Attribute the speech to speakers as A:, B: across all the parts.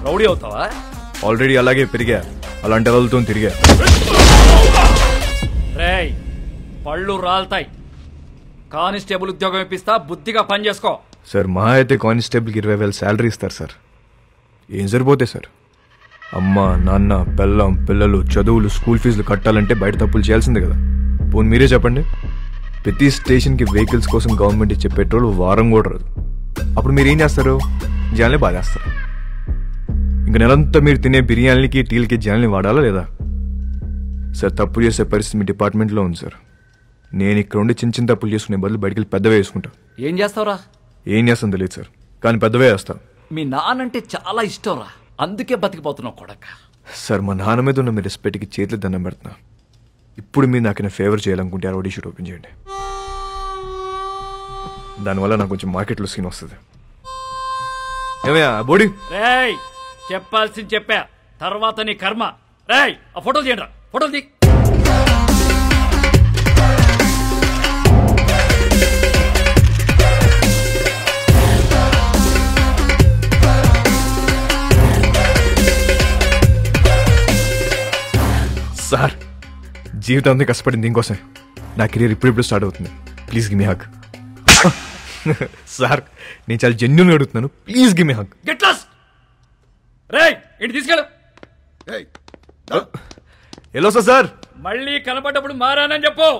A: Rowdy అవుతావా?
B: Already అలాగే పెరిగా, అలాంటి వాళ్ళతో తిరిగా.
A: రేయ్, పళ్ళు రాల్తాయి. కానిస్టేబుల్ ఉద్యోగం ఇప్పిస్తా, బుద్ధిగా పని చేసుకో.
B: సార్ మా అయితే కానిస్టేబుల్కి 20,000 శాలరీ ఇస్తారు సార్. ఏం సరిపోతే సార్? అమ్మ నాన్న పెళ్ళం పిల్లలు చదువులు స్కూల్ ఫీజులు కట్టాలంటే బయట తప్పులు చేయాల్సిందే కదా. పోనీ మీరే చెప్పండి, ప్రతి స్టేషన్కి వెహికల్స్ కోసం గవర్నమెంట్ ఇచ్చే పెట్రోల్ వారం కూడా రాదు. అప్పుడు మీరు ఏం చేస్తారు? జనాల్ని బాధేస్తారు. ఇంక నెలంతా మీరు తినే బిర్యానీలకి టీలకి జనాల్ని వాడాలా లేదా? సార్ తప్పు చేసే పరిస్థితి మీ డిపార్ట్మెంట్లో ఉంది సార్. నేను ఇక్కడ ఉండి చిన్న చిన్న తప్పులు చేసుకునే బదులు బయటికి వెళ్ళి పెద్దవే వేసుకుంటా.
A: ఏం చేస్తావురా?
B: ఏం చేస్తాను తెలియదు సార్, కానీ పెద్దవే వేస్తా.
A: మీ నాన్నంటే చాలా ఇష్టంరా, అందుకే బతికిపోతున్నావు కొడక.
B: సార్ మా నాన్న మీద ఉన్న మీ రెస్పెక్ట్కి చేతులు దండం పెడుతున్నా. ఇప్పుడు మీరు నాకు ఫేవర్ చేయాలనుకుంటే రోడీ షూట్ ఓపెన్ చేయండి. దానివల్ల నాకు కొంచెం మార్కెట్లో సీన్ వస్తుంది. ఏమయ్యా బోడీ?
A: రేయ్, చెప్పాల్సింది చెప్పా, తర్వాత నీ కర్మ. రేయ్, ఆ ఫోటోలు తీయండి, ఫోటోలు తీ.
B: సార్ జీవితం అంతా కష్టపడింది దీనికోసం. నా కెరీర్ ఇప్పుడిప్పుడు స్టార్ట్ అవుతుంది. Please give me hug. Sir నేను చాలా జెన్యూన్గా అడుగుతున్నాను, please give me hug.
A: Get lost. రేయ్, ఇంటి తీసుకెళ్ళు.
B: ఎలా వస్తా సార్?
A: మళ్ళీ కనపడ్డప్పుడు మారానని చెప్పు.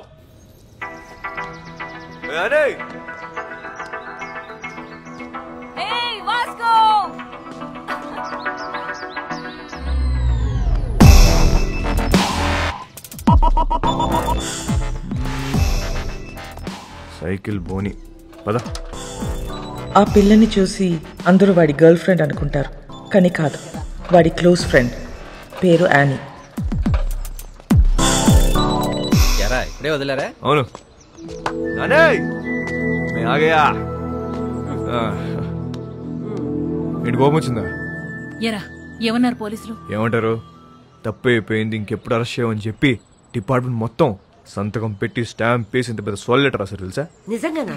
B: సైకిల్ బోని పద.
C: ఆ పిల్లని చూసి అందరూ వాడి గర్ల్ ఫ్రెండ్ అనుకుంటారు, కానీ కాదు, వాడి క్లోజ్ ఫ్రెండ్. పేరు యానీ.
D: ఇప్పుడే వదిలేరా?
B: అవును. ఏంటి కోపం వచ్చిందా?
E: ఏమన్నారు పోలీసులు?
B: ఏమంటారు? తప్పు అయిపోయింది, ఇంకెప్పుడు అరెస్ట్ చేయమని చెప్పి డిపార్ట్మెంట్ మొత్తం సంతకం పెట్టి స్టాంప్ వేసి ఇంత పెద్ద సోల్ లెటర్ రాశారు తెలుసా?
F: నిజంగానా?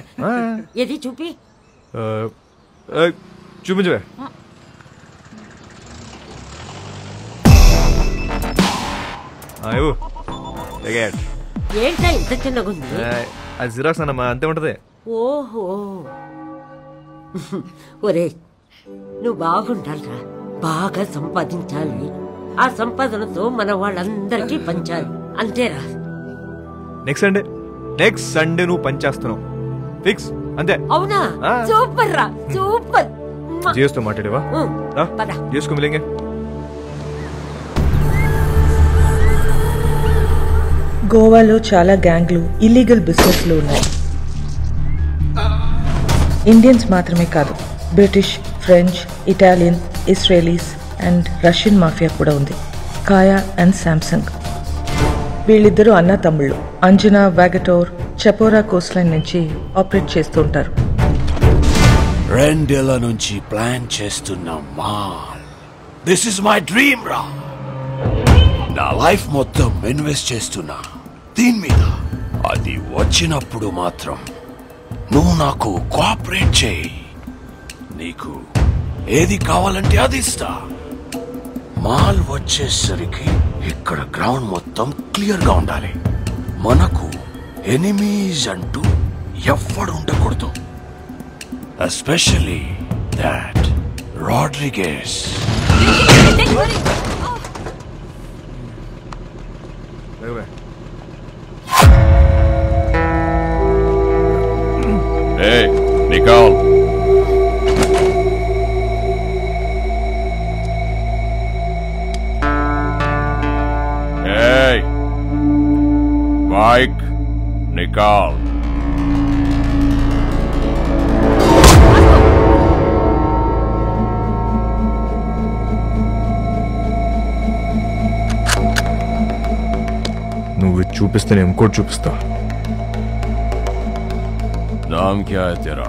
F: ఏది చూపి.
B: చూపించవే.
F: ఏంటా ఇంత చిన్నగా ఉంది?
B: అది జిరాక్స్ అన్నమా, అంతే ఉంటది.
F: ఓహో, ఒరే నువ్వు బాగుండాలిరా, బాగా సంపాదించాలి. ఆ సంపాదనతో మన వాళ్ళందరికీ పంచాలి, అంతేరా.
B: నెక్స్ట్ సండే నువ్వు పనిచేస్తున్నావు ఫిక్స్, అంతే.
F: అవునా? సూపర్ రా, సూపర్.
B: చేస్తూ మాట్లాడేవా? చేసుకో మిలింగే.
C: గోవాలో చాలా గ్యాంగ్లు ఇల్లీగల్ బిజినెస్లు ఉన్నాయి. ఇండియన్స్ మాత్రమే కాదు, British, French, Italian, Israelis and Russian mafia కూడా ఉంది. కాయా అండ్ శాంసంగ్. వీళ్ళిద్దరూ అన్న తమ్ముళ్ళు. అంజనా వాగటోర్ చపోరా కోస్ట్ లైన్ నుంచి ఆపరేట్ చేస్తూ ఉంటారు.
G: 2 ఏళ్ల నుంచి ప్లాన్ చేస్తున్న mall. This is my dream రా. నా లైఫ్ మొత్తం ఇన్వెస్ట్ చేస్తున్నా దీని మీద. అది వచ్చినప్పుడు మాత్రం నువ్వు నాకు కోఆపరేట్ చేయి. నీకు ఏది కావాలంటే అది ఇస్తా. మాల్ వచ్చేసరికి ఇక్కడ గ్రౌండ్ మొత్తం క్లియర్ గా ఉండాలి. మనకు ఎనిమీస్ అంటూ ఎవ్వడు ఉండకూడదు. Especially that Rodriguez.
H: Hey, Nicole. Hey, Mike, Nicole.
B: నువ్వు చూపిస్తే నేను ఇంకోటి చూపిస్తా.
H: नाम क्या है तेरा?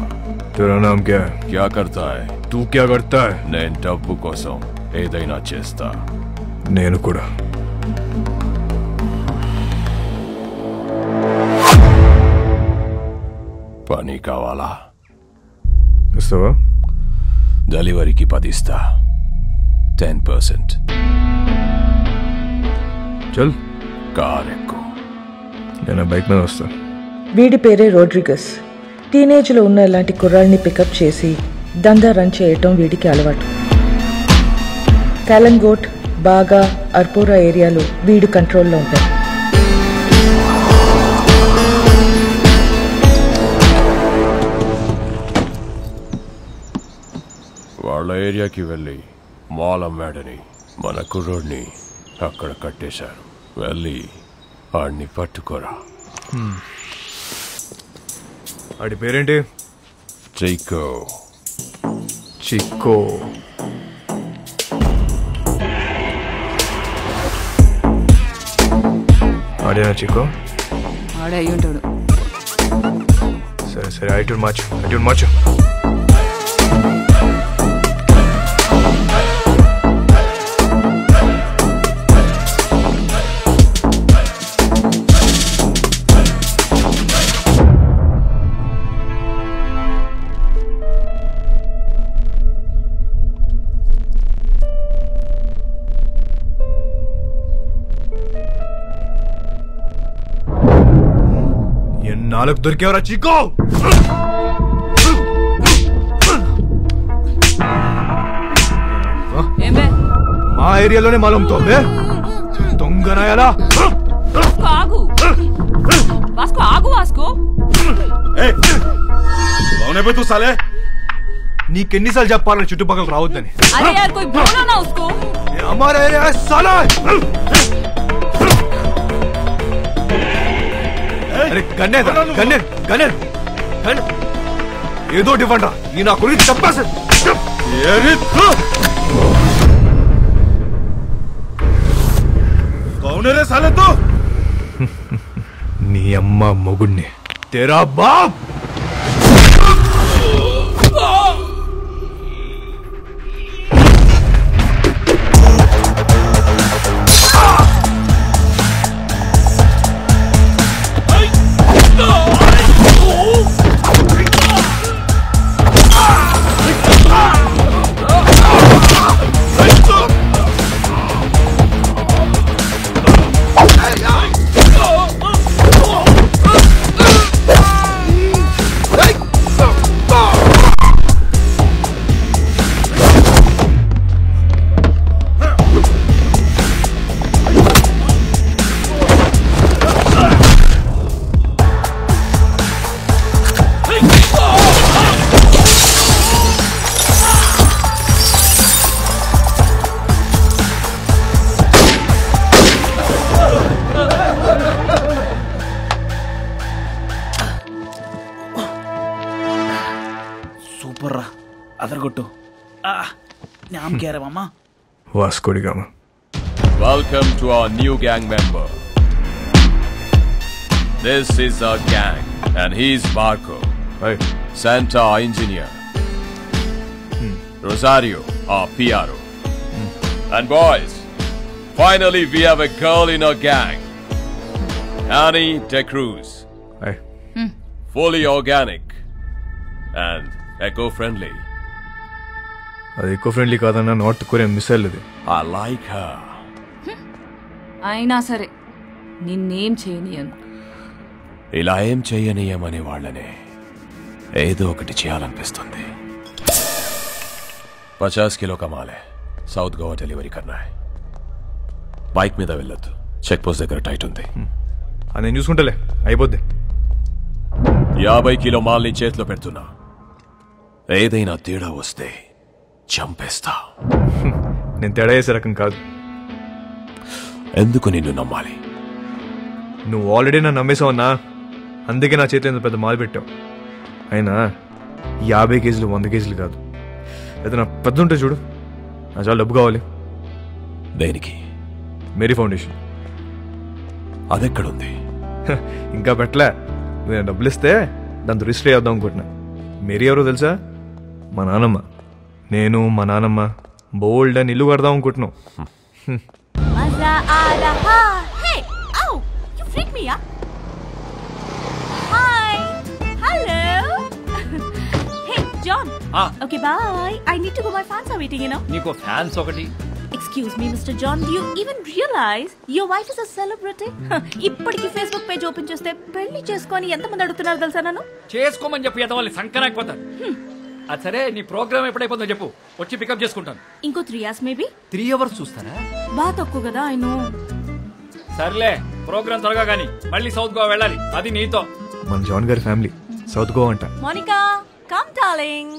B: तेरा नाम क्या है?
H: क्या करता है?
B: तू क्या करता है?
H: నేను డబ్బు కోసం ఏదైనా చేస్తా.
B: నేను కూడా.
H: పని కావాలా?
B: ఇస్తావా?
H: డెలివరీకి 10 ఇస్తా. 100%.
B: చల్
H: కార్ ఎక్కు.
B: నేను బైక్ మీద వస్తాను.
C: వీడి పేరే రోడ్రిగస్. టీనేజ్లో ఉన్న ఇలాంటి కుర్రాళ్ళని పికప్ చేసి దందా రన్ చేయటం వీడికి అలవాటు. కాలంగోట్, బాగా, అర్పోరా ఏరియాలో వీడి కంట్రోల్లో ఉంటాయి.
H: వాళ్ళ ఏరియాకి వెళ్ళి మాల్ అమ్మాడని మన కుర్రోడ్ని అక్కడ కట్టేశారు. వెళ్ళి వాడిని పట్టుకోరా.
B: వాడి పేరేంటి?
H: చైకో.
B: చిక్కో. ఆడేనా చిక్కో?
E: ఆడే అయ్యి ఉంటాడు.
B: సరే సరే, ఐటూన్ మార్చు. నాలుగు దొరికేవరా చిక్కో? మా ఏరియాలోనే మాలంతో దొంగనాయాలా?
E: ఆగు వాస్కో.
B: నీకెన్నిసార్లు చెప్పాలని చుట్టుపక్కల రావద్దని?
E: అరే యార్ కోయి బోలో నా ఉస్కో.
B: హమారా ఏరియా సాలా. అరే గన్నేర్ ఏదో ఇవ్వండి. ఈ నా గురించి చెప్పాల్సి నీ అమ్మ మొగుణ్ణి తెరా బాబ్.
I: అదరగొట్టు. నామ్ క్యా రే మామా?
B: Vasco da Gama.
H: Welcome to our new gang member. This is our gang and he's Marco.
B: Hey.
H: Santa, our engineer. Rosario, our PRO. And boys, finally we have a girl in our gang. Annie De Cruz.
B: Hey.
H: Fully organic and eco-friendly.
B: అది eco friendly కాదన్నా, north Korea missile ఇది.
H: I like her.
E: అయినా సరే నిన్నేం చేయనియను.
H: ఇలా ఏం చేయనీయమనే వాళ్ళనే ఏదో ఒకటి చేయాలనిపిస్తుంది. 50 కిలో కమాలే. సౌత్ గోవా డెలివరీ కన్నా. బైక్ మీద వెళ్ళొద్దు, చెక్ పోస్ట్ దగ్గర టైట్ ఉంది.
B: నేను చూసుకుంటలే, అయిపోద్ది.
H: 50 కిలో మాల్ని చేతిలో పెడుతున్నా. ఏదైనా తేడా వస్తే చంపేస్తా.
B: నేను తేడా చేసే రకం కాదు.
H: ఎందుకు నిన్ను నమ్మాలి?
B: నువ్వు ఆల్రెడీ నన్ను నమ్మేసావన్నా, అందుకే నా చేతిలో ఎంత పెద్ద మాల్ పెట్టావు. అయినా 50 కేజీలు 100 కేజీలు కాదు, ఏదైనా పెద్ద ఉంటే చూడు. నా చాలా డబ్బు కావాలి.
H: దేనికి?
B: Mary foundation.
H: అదెక్కడుంది?
B: ఇంకా పెట్టలే. నేను డబ్బులు ఇస్తే దాంతో రిజిస్టర్ చేద్దాం అనుకుంటున్నా. మేరీ ఎవరో తెలుసా? మా నానమ్మ. నేను మా నానమ్మ బోల్డ్ అని ఇల్లు కడదాం అనుకుంటున్నాం.
E: నీకు ఫ్యాన్స్ ఒకటి,
J: Excuse me, Mr. John, do you even realize your wife is a celebrity? ఇప్పటికి ఫేస్బుక్ పేజ్ ఓపెన్ చేస్తే పెళ్లి చేసుకొని ఎంతమంది అడుగుతున్నారు తెలుసా నన్ను?
A: చేసుకోమని చెప్పి ఎదవాలి సంకరాకపోతారు. అది సరే, నీ ప్రోగ్రామ్ ఎప్పుడైపోతుందో చెప్పు, వచ్చి పికప్ చేసుకుంటాను.
J: ఇంకో 3 hours మేబీ.
A: 3 hours చూస్తారా?
J: బాగా తక్కువ కదా, ఐ నో.
A: సర్లే, ప్రోగ్రామ్ త్వరగా కానీ మళ్ళీ సౌత్ గోవా వెళ్ళాలి, అది నీతో.
B: మన జాన్ గారి ఫ్యామిలీ సౌత్ గోవా అంట.
J: Monica, come darling.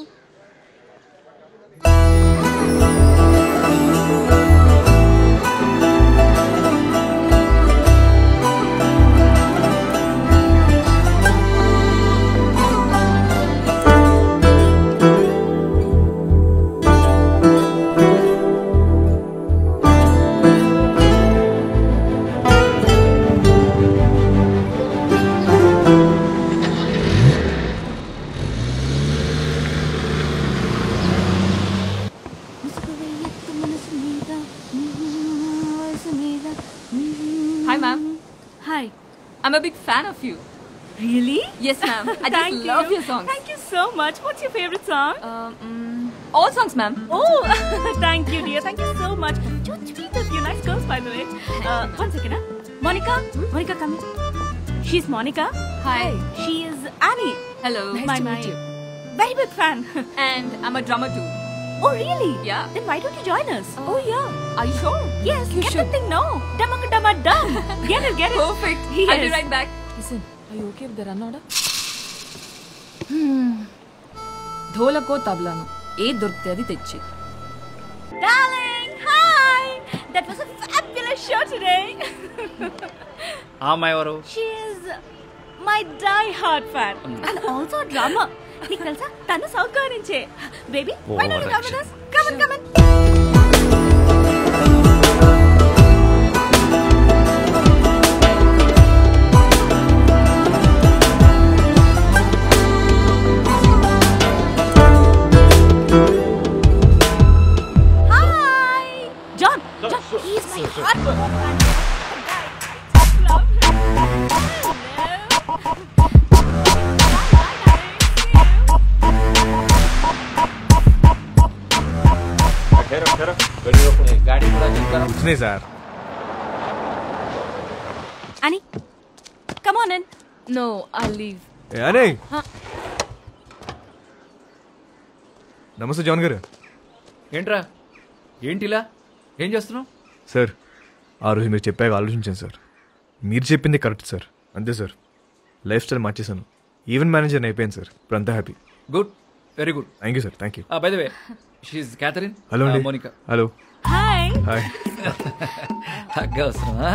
E: Hi, ma'am.
J: Hi.
E: I'm a big fan of you.
J: Really?
E: Yes, ma'am. I just love your songs.
J: Thank you so much. What's your favorite song?
E: All songs, ma'am.
J: Oh, thank you, dear. Thank you so much. So sweet of you. Nice girls, by the way. One second, huh? Monica? Monica, come here. She's Monica.
E: Hi.
J: She is Annie.
E: Hello.
J: Nice to meet you. Very big fan.
E: And I'm a drummer too.
J: Oh, really?
E: Yeah.
J: Then why don't you join us? Oh, yeah.
E: Are you sure?
J: Yes,
E: You
J: get
E: should.
J: the thing now. Dumma dum. Get it, get it.
E: Perfect.
J: Yes.
E: I'll be right back.
K: Listen, are you okay with the run order?
E: ధోలకో తబలాను ఏ దొరికితే అది తెచ్చి.
J: Darling, hi. That was a fabulous show today.
A: ఆ అమ్మాయి ఎవరు?
J: She is my die-hard fan and also a drummer. నీకు తెలుసా, తను south Goa నుంచే. Baby, why don't you come with us? Come on, come on. Hi, John. John, he's my hardcore fan. Love him.
D: गाड़ी पूरा check करो.
B: कुछ नहीं sir.
J: Annie, come on in.
E: No, I'll leave.
B: అనే నమస్తే జాన్ గారు.
A: ఏంట్రా, ఏంటిలా, ఏం చేస్తున్నావు?
B: సార్, ఆ రోజు మీరు చెప్పాక ఆలోచించాను సార్. మీరు చెప్పింది కరెక్ట్ సార్. అంతే సార్, లైఫ్ స్టైల్ మార్చేశాను. ఈవెంట్ మేనేజర్ అయిపోయాను సార్. ఇప్పుడు అంతా happy.
A: Good, very good.
B: Thank you sir. Thank you.
A: By the way, షీఈ్ క్యాథరిన్.
B: హలో అండి.
A: Monica.
B: Hello.
J: Hi.
B: Hi.
A: Hug అవసరమా?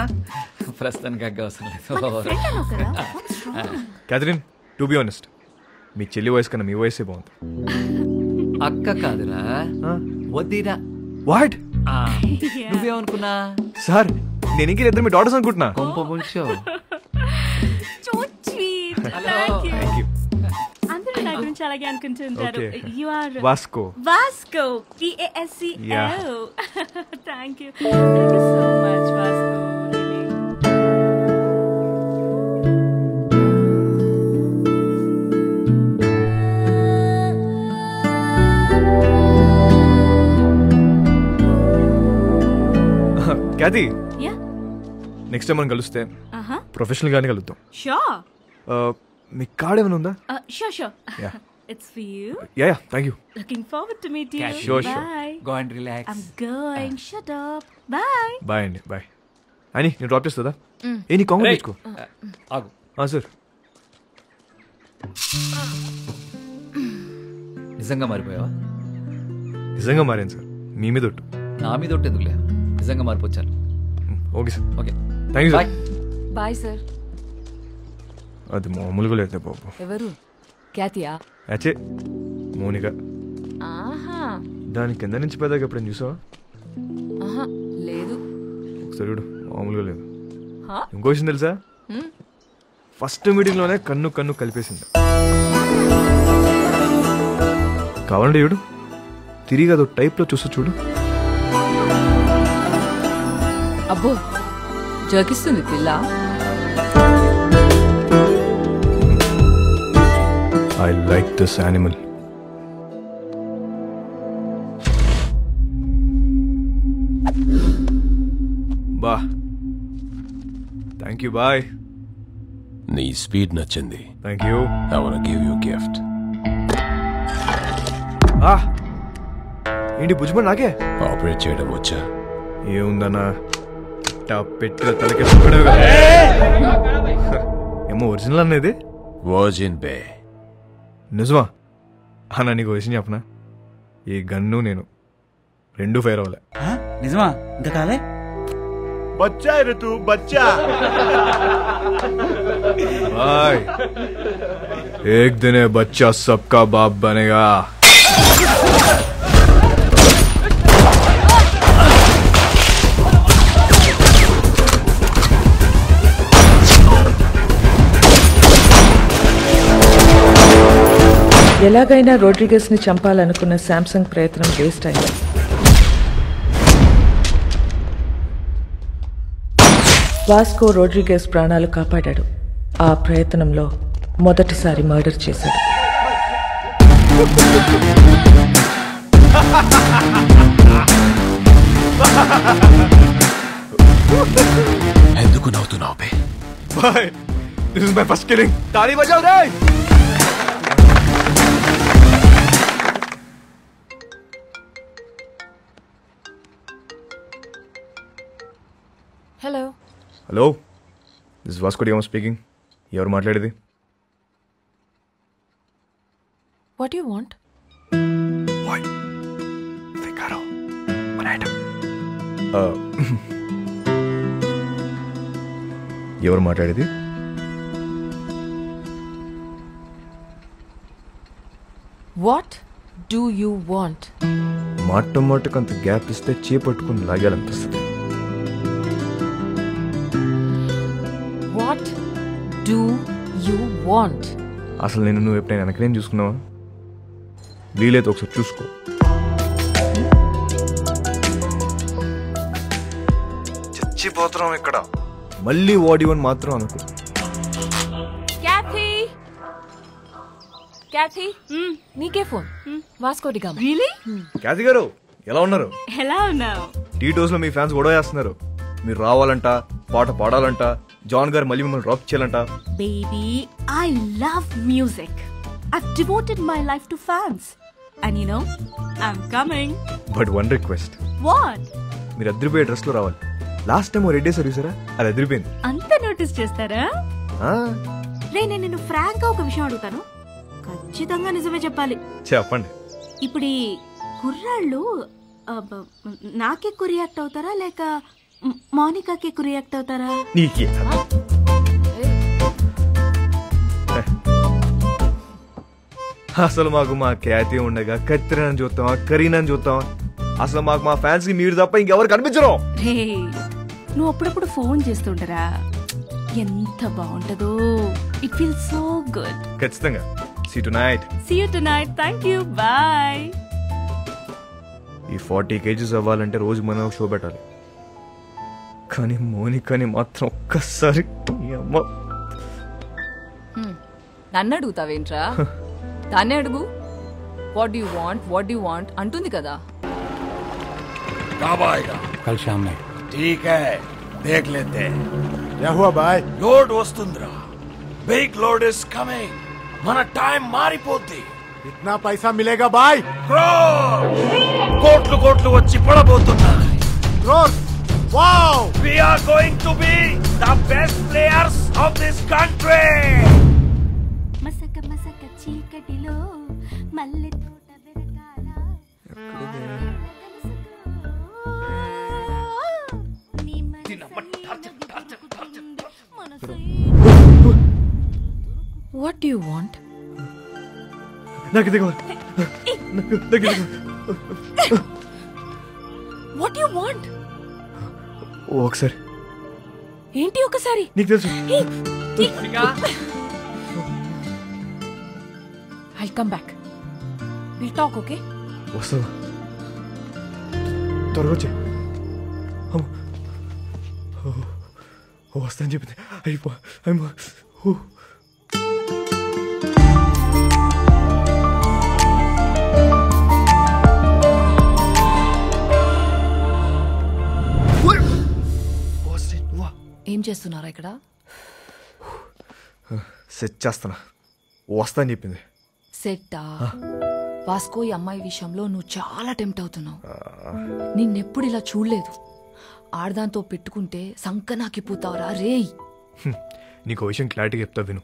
A: ప్రస్తుతానికి హగ్ అవసరం లేదు.
B: క్యాథరిన్, టు బి ఆనెస్ట్, మీ చెల్లి వయసు కన్నా మీ వయసే బాగుంది.
A: అక్క కాదురా, వద్దిరా.
B: వాట్?
A: నువ్వేమనుకున్నా?
B: సార్, నేను ఇంక ఇద్దరు మీ డాటర్స్ అనుకుంటున్నా.
A: కొంప ముంచో.
J: So sweet.
A: Hello.
J: Thank you. అందరూ నా గురించి అలాగే అనుకుంటుంటారు.
B: Okay.
J: You are
B: Vasco.
J: Vasco. Vasco.
B: Yeah.
J: Thank you. Thank you so much, Vasco. Really.
B: Cathy,
J: Yeah.
B: Next time మనం కలిస్తే
J: Uh-huh.
B: ప్రొఫెషనల్ గానే కలుద్దాం.
J: Sure.
B: మీ కార్డ్ ఏమైనా ఉందా?
J: Sure.
B: Yeah.
J: It's for you.
B: Yeah, thank you.
J: Looking forward to meet you.
A: Yeah,
B: sure.
J: Bye.
A: Go and relax.
J: I'm going. Shut up. Bye.
B: Bye అండి. Bye. అని నేను drop చేస్తుందా? ఏ నీ కాంగ్రెస్ తెచ్చుకో.
A: ఆగు.
B: సార్,
A: నిజంగా మారిపోయావా?
B: నిజంగా మారాను సార్. మీ మీద ఒట్టు.
A: నా మీద ఒకటి ఎందుకులే, నిజంగా మారిపోచ్చాను.
B: Okay sir.
A: Okay,
B: thank you
A: bye.
B: Sir.
E: Bye sir.
B: అది మామూలుగా లేదు బాబు.
E: ఎవరు? క్యాతియా?
B: అచ్చే, మోనిక.
E: ఆహా.
B: దాని కింద నుంచి పెద్దగా ఎప్పుడైనా చూసావా?
E: ఆహా, లేదు.
B: ఒకసారి చూడు, మామూలుగా లేదు.
E: హా?
B: ఇంకో విషయం తెలుసా? ఫస్ట్ మీటింగ్ లోనే కన్ను కలిపేసింది. కావాలంటే చూడు, తిరిగి అదో టైప్ లో చూస్తూ చూడు.
E: అబ్బో, జోకిస్తుంది పిల్ల.
B: I like this animal. బా థ్యాంక్ యూ బాయ్.
H: నీ స్పీడ్ నచ్చింది.
B: Thank you.
H: I wanna give you a gift.
B: ఏంటి భుజ్మన్ నాకే
H: ఆపరేట్ చేయడం వచ్చా?
B: ఏముందన్నా పెట్టిన తలకి ఏమో ఒరిజినల్ అనేది
H: వర్జిన్ బే.
B: నిజమా అన్న? నీకు విషయం చెప్పనా, ఈ గన్ను నేను రెండు ఫైర్ అవ్వలే.
I: నిజమా? ఇంకా కాలే
G: బచ్చా తూ బచ్చా.
B: भाई एक दिन ये बच्चा सबका बाप बनेगा.
C: ఎలాగైనా రోడ్రిగస్ ని చంపాలనుకున్న శాంసంగ్ ప్రయత్నం వేస్ట్ అయింది. వాస్కో రోడ్రిగస్ ప్రాణాలు కాపాడాడు. ఆ ప్రయత్నంలో మొదటిసారి మర్డర్ చేశాడు.
H: ఎందుకు నవ్వుతున్నావు బే?
B: Bye. This is my first killing. ताली बजाओ रे.
K: Hello
B: hello, this Vasco da Gama speaking. ఎవరు మాట్లాడేది?
K: What you want?
B: ఎవరు మాట్లాడేది?
K: What do you want?
B: మాటకు అంత గ్యాప్ ఇస్తే చేపట్టుకుని లాగాలనిపిస్తుంది.
K: What do you want?
B: అసలు నేను నువ్వు ఎప్పుడైనా వెనకనేం చూసుకున్నావా? వీలైతే ఒకసారి చూసుకో. చచ్చిపోతున్నాం ఇక్కడ. మళ్ళీ వాడివని మాత్రం అనుకో.
K: క్యాథీ నీకే phone. Vasco da Gama.
J: Really?
B: Cathy గారు ఎలా ఉన్నారు?
J: ఎలా ఉన్నావు?
B: టీటోస్ లో మీ ఫ్యాన్స్ గొడవ చేస్తున్నారు. మీరు రావాలంట, పాట పాడాలంట, జాన్ గారు మళ్ళీ మిమ్మల్ని డ్రాప్ చేయాలంట.
J: Baby, I love music. I've devoted my life to fans. And you know, I'm coming.
B: But one request.
J: What?
B: మీరు అదిరిపోయే డ్రెస్ లో రావాలి. లాస్ట్ టైం రెడ్ డే సర్వీసరా, అది అదిరిపోయింది.
J: అంత నోటీస్ చేస్తారా? రే, నేను నిన్ను ఫ్రాంక్ గా ఒక విషయం అడుగుతాను, ఖచ్చితంగా నిజమే చెప్పాలి.
B: చెప్పండి.
J: ఇప్పుడు ఈ కుర్రాళ్ళు నాకే రియాక్ట్ అవుతారా లేక మౌనికాకి రియాక్ట్ అవుతారా?
B: నీకే అసలు మాకు మా ఖ్యాతి ఉండగా కత్తిరని చూస్తావా, కరీనని చూస్తావా? అసలు మాకు మా ఫ్యాన్స్ కి మీరు తప్ప ఇంకెవరు కనిపించరు.
J: నువ్వు అప్పుడప్పుడు ఫోన్ చేస్తుంటారా? ఎంత బాగుంటదో. It feel so good.
B: ఖచ్చితంగా. See you tonight.
J: Thank you. Bye.
B: ఈ 40 kgs అవ్వాలంటే రోజు మనం షో పెట్టాలి. కానీ మోనికాని మాత్రం ఒక్కసారి
E: నన్ను అడుగుతావేంట్రా? దాన్నే అడుగు. వాట్ యు వాంట్ అంటుంది కదా.
G: कल शाम में ठीक है, देख लेते हैं. क्या हुआ भाई? लोड वस्तुंद्रा, बिग लोड इज कमिंग. మన టైం మారిపోద్ది. ఇतना पैसा मिलेगा भाई? కోట్లు కోట్లు వచ్చి పడబోతున్నాయి. Wow, we are going to be the best players of this country.
J: మసక మసక చీకటిలో మల్లె తోట వెరకాల.
K: What do you want?
B: నాకు దిగవాలి.
K: What you want?
B: ఒకసారి.
K: ఏంటి ఒకసారి?
B: నీకు తెలుసు.
K: I'll come back. We'll talk, okay?
B: వస్తావా? త్వరగా వచ్చే. వస్తాను చెప్పింది. అయిపో.
E: ఏం చేస్తున్నారా ఇక్కడ?
B: సెట్ చేస్తానా, వస్తా అని చెప్పింది.
E: సెట్టా? వాస్కో ఈ అమ్మాయి విషయంలో నువ్వు చాలా టెంప్ట్ అవుతున్నావు. నిన్నెప్పుడు ఇలా చూడలేదు. ఆడదాంతో పెట్టుకుంటే సంకనాకిపోతావురా రేయ్.
B: నీకు విషయం క్లారిటీగా చెప్తా విను.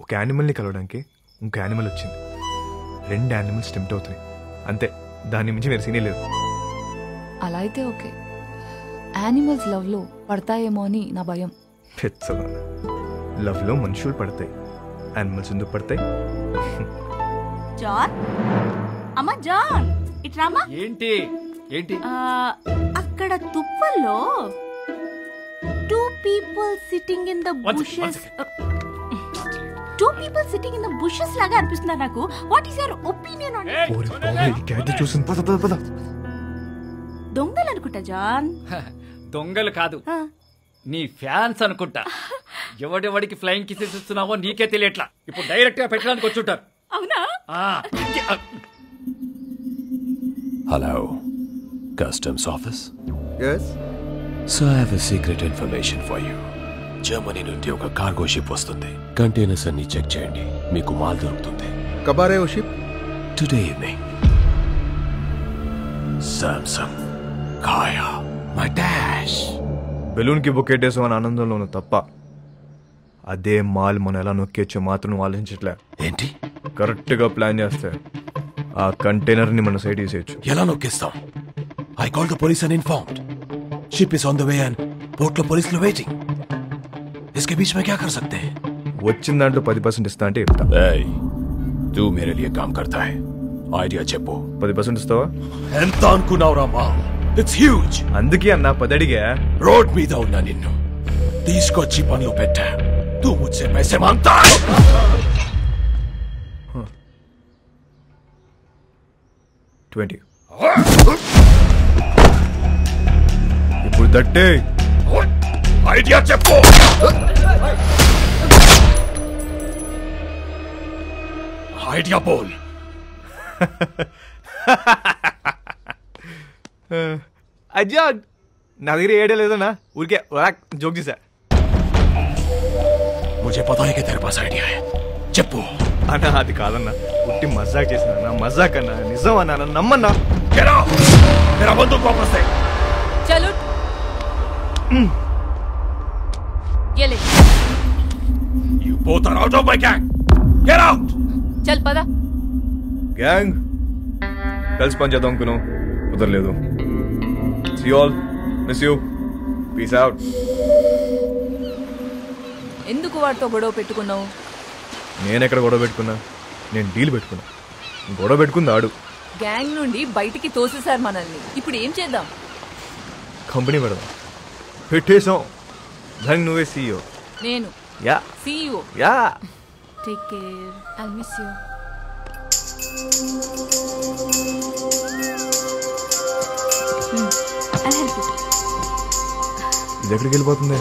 B: ఒక యానిమల్ని కలవడానికి ఇంకో యానిమల్ వచ్చింది. 2 యానిమల్స్ టెంప్ట్ అవుతున్నాయి అంతే, దాని మించి వేరే సీనే లేదు.
E: అలా అయితే ఓకే. యానిమల్స్ లవ్ లో పడతాయేమో అని నా భయం.
B: లవ్ లో మనుషులు పడతాయి, యానిమల్స్ ఎందుకు పడతాయి?
J: జాన్, అమ్మా జాన్, ఇట్రామా.
A: ఏంటి ఏంటి?
J: అక్కడ తుప్పల్లో 2 people sitting in the bushes. 2 people sitting in the bushes లాగా అనిపిస్తున్నారు నాకు. What is your opinion on it?
B: ఓరే బాబా, ఈ క్యాట్ చూసిన పద.
J: దొంగలు అనుకుంటా జాన్.
A: దొంగలు కాదు, నీ ఫ్యాన్స్ అనుకుంటా. ఎవడెవడికి ఫ్లయింగ్ కిసెస్ ఇస్తున్నావో నీకే తెలియట్లా. ఇప్పుడు డైరెక్ట్ గా పెట్టడానికి వచ్చుంటారు.
J: అవునా?
H: Hello, Customs Office?
B: Yes?
H: So I have a secret information for you. Germany నుండి ఒక కార్గో షిప్ వస్తుంది. కంటైనర్స్ అన్ని చెక్ చేయండి, మీకు మాల్ దొరుకుతుంది.
B: కబారే ఓ షిప్?
H: Today evening. సామ్సంగ్, కాయా, మై డాష్.
B: బెలూన్ కి బొక్కేటేసాం అని ఆనందంలోను తప్ప అదే మాల్ మనం ఎలా నొక్కేచ్చో మాత్రం ఆలోచించట్లే.
H: ఏంటి?
B: కరెక్ట్ గా ప్లాన్ చేస్తే ఆ కంటైనర్ ని మన సైడ్ తీసేయచ్చు.
H: ఎలా నొక్కేస్తాం? I call the police and informed. Ship is on the way and port లో పోలీసులు వెయిటింగ్. इसके बीच में क्या कर सकते हैं?
B: వచ్చిన దాంట్లో 10% ఇస్తా అంటే చెప్తా.
H: तू मेरे लिए काम करता है, ఐడియా చెప్పు.
B: 10% ఇస్తావా?
H: ఎంత అనుకున్నావురా మా? It's huge.
B: అందుకే అన్న 10 అడిగా.
H: రోడ్ మీద ఉన్నా నిన్ను తీసుకొచ్చి పనులు పెట్టా. तू मुझसे पैसे मांगता है?
B: 20. ఇప్పుడు దట్టే
H: ఐడియా చెప్పు. ఐడియా బోల్.
B: అజ్జా, నా దగ్గర ఏడే లేదన్నా, ఊరికే జోక్ చేశా.
H: मुझे पता है कि तेरे पास आइडिया है, చెప్పు.
B: అన్నా అది కాదన్నా, పుట్టి మజాక్ చేసిన మజాక్ అన్నా, నిజం అన్నా, నమ్మన్నా.
H: Get out! मेरा बंदूक वापस दे.
E: चलो ये ले.
H: You both are out of my gang. Get out!
E: चल पदा.
B: గ్యాంగ్ కలిసి పని చేద్దాం అనుకున్నాం, కుదరలేదు. See you all, miss you, peace out.
E: ఎందుకు వాడితో గొడవ పెట్టుకున్నావు?
B: నేనెక్కడ గొడవ పెట్టుకున్నా? నేను డీల్ పెట్టుకున్నా. గొడవ పెట్టుకుంది ఆడు.
E: గ్యాంగ్ నుండి బయటికి తోసేశారు మనల్ని. ఇప్పుడు ఏం చేద్దాం?
B: కంపెనీ పెడదాం. పెట్టేసాం. దానికి నువ్వే CEO.
E: నేను
B: yeah
E: CEO.
B: Yeah.
E: Take care. I'll miss you.
J: I'll help you.
B: ఇది ఎక్కడికి వెళ్ళిపోతుంది?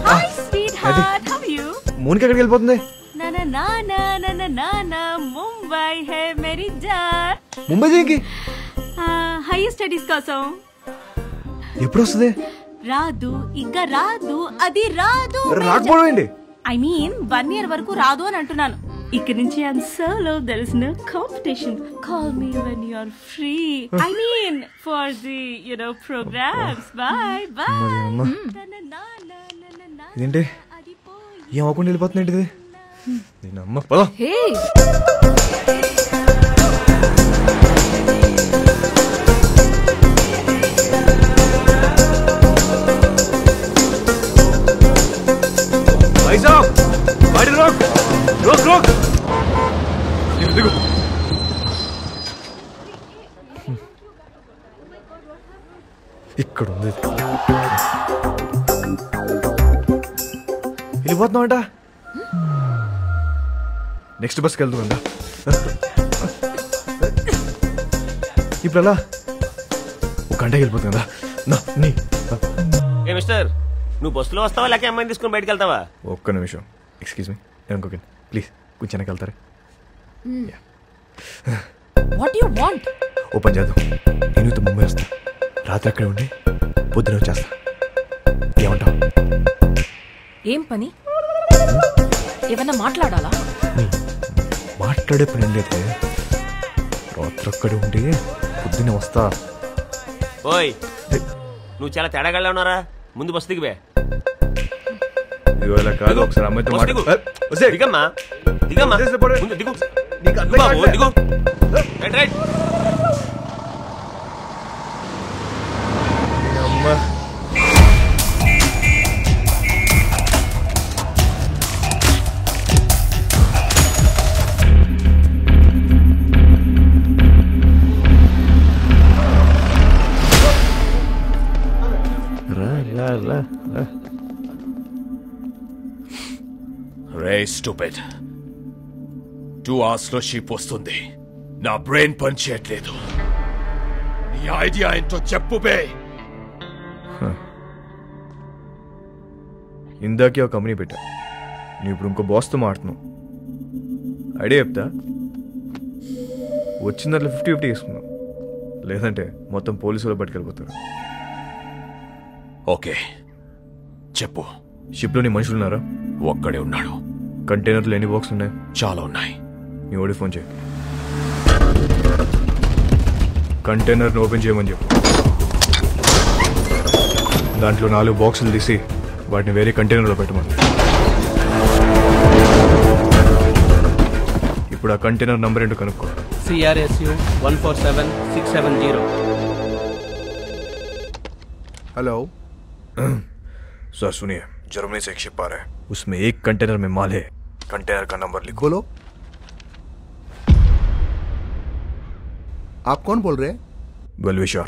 J: Hi sweetheart, how are you?
B: మోనికి ఎక్కడికి వెళ్ళిపోతుంది?
J: ना ना ना ना ना ना ना ना मुंबई है मेरी जान.
B: ముంబై దేనికి?
J: హైయర్ స్టడీస్ కోసం.
B: ఎప్పుడు వస్తుంది?
J: రాదు, ఇంకా రాదు, అది రాదు.
B: రాకపోవడం ఏంటి?
J: ఐ మీన్ 1 year వరకు రాదు అని అంటున్నాను. ఇక్కడ నుంచి I'm solo, there is no competition. Call me when you are free. I mean for the programmes. Bye bye.
B: ఇదేంటి ఏం అవ్వకుండా వెళ్ళిపోతుంది ఏంటిది? నేను అమ్మ పదా. ఇక్కడ ఉంది. వెళ్ళిపోతున్నామంట. నెక్స్ట్ బస్కి వెళ్తుందా? ఇప్పుడు అలా 1 గంటకి వెళ్ళిపోతుంది కదా.
L: ఏ మిస్టర్, నువ్వు బస్సులో వస్తావా లేక అమ్మాయిని తీసుకుని బయటకు వెళ్తావా?
B: ఒక్క నిమిషం, ఎక్స్క్యూజ్ మీ, నేను ఇంకొక ప్లీజ్ కొంచెం వెనక్కి వెళ్తారా?
K: What you want?
B: ఓపెన్ చేద్దాం. నేను ముంబై వస్తా, రాత్రి అక్కడే ఉండి పొద్దున వచ్చేస్తా. ఏమంటావు?
K: ఏం పని? ఏమన్నా మాట్లాడాలా?
B: మాట్లాడే పని లేదు, రాత్రి అక్కడే ఉండి పొద్దునే వస్తా.
L: ఓయ్ నువ్వు చాలా తేడాగా ఉన్నారా, ముందు బస్సు దిగివే.
B: ఇవాళ కాదు, ఒకసారి అమ్మాయితో
L: దిగమ్మా దిగమ్మా ముందు దిగు బాబు దిగు. Right right.
B: అమ్మా
H: రే స్టూపిడ్, 2 hours లో షిప్ వస్తుంది. నా బ్రెయిన్ పని చేయట్లేదు. నీ ఐడియా ఏంటో చెప్పు బే.
B: ఇందాకే ఒక కంపెనీ పెట్టా, నువ్వు ఇప్పుడు ఇంకో బాస్తో మాడుతున్నావు. ఐడియా చెప్తా, వచ్చిన దాంట్లో 50-50 వేసుకున్నావు, లేదంటే మొత్తం పోలీసులు పట్టుకెళ్ళిపోతారు.
H: ఓకే చెప్పు.
B: షిప్లో నీ మనుషులు ఉన్నారా?
H: ఒక్కడే ఉన్నాడు.
B: కంటైనర్లు ఎన్ని బాక్స్ ఉన్నాయి?
H: చాలా ఉన్నాయి.
B: నీ ఓడి ఫోన్ చేయి, కంటైనర్ని ఓపెన్ చేయమని చెప్పు. దాంట్లో 4 బాక్సులు తీసి వాటిని వేరే కంటైనర్లో పెట్టమని. ఇప్పుడు ఆ కంటైనర్ నంబర్ ఏంటో కనుక్కో.
M: CRSU 147670.
B: हेलो सर सुनिए, जर्मनी से एक शिप आ रहा है, उसमें एक कंटेनर में माल है. कंटेनर का नंबर लिखो. लो.
N: आप कौन बोल रहे हैं?
B: बलविशा.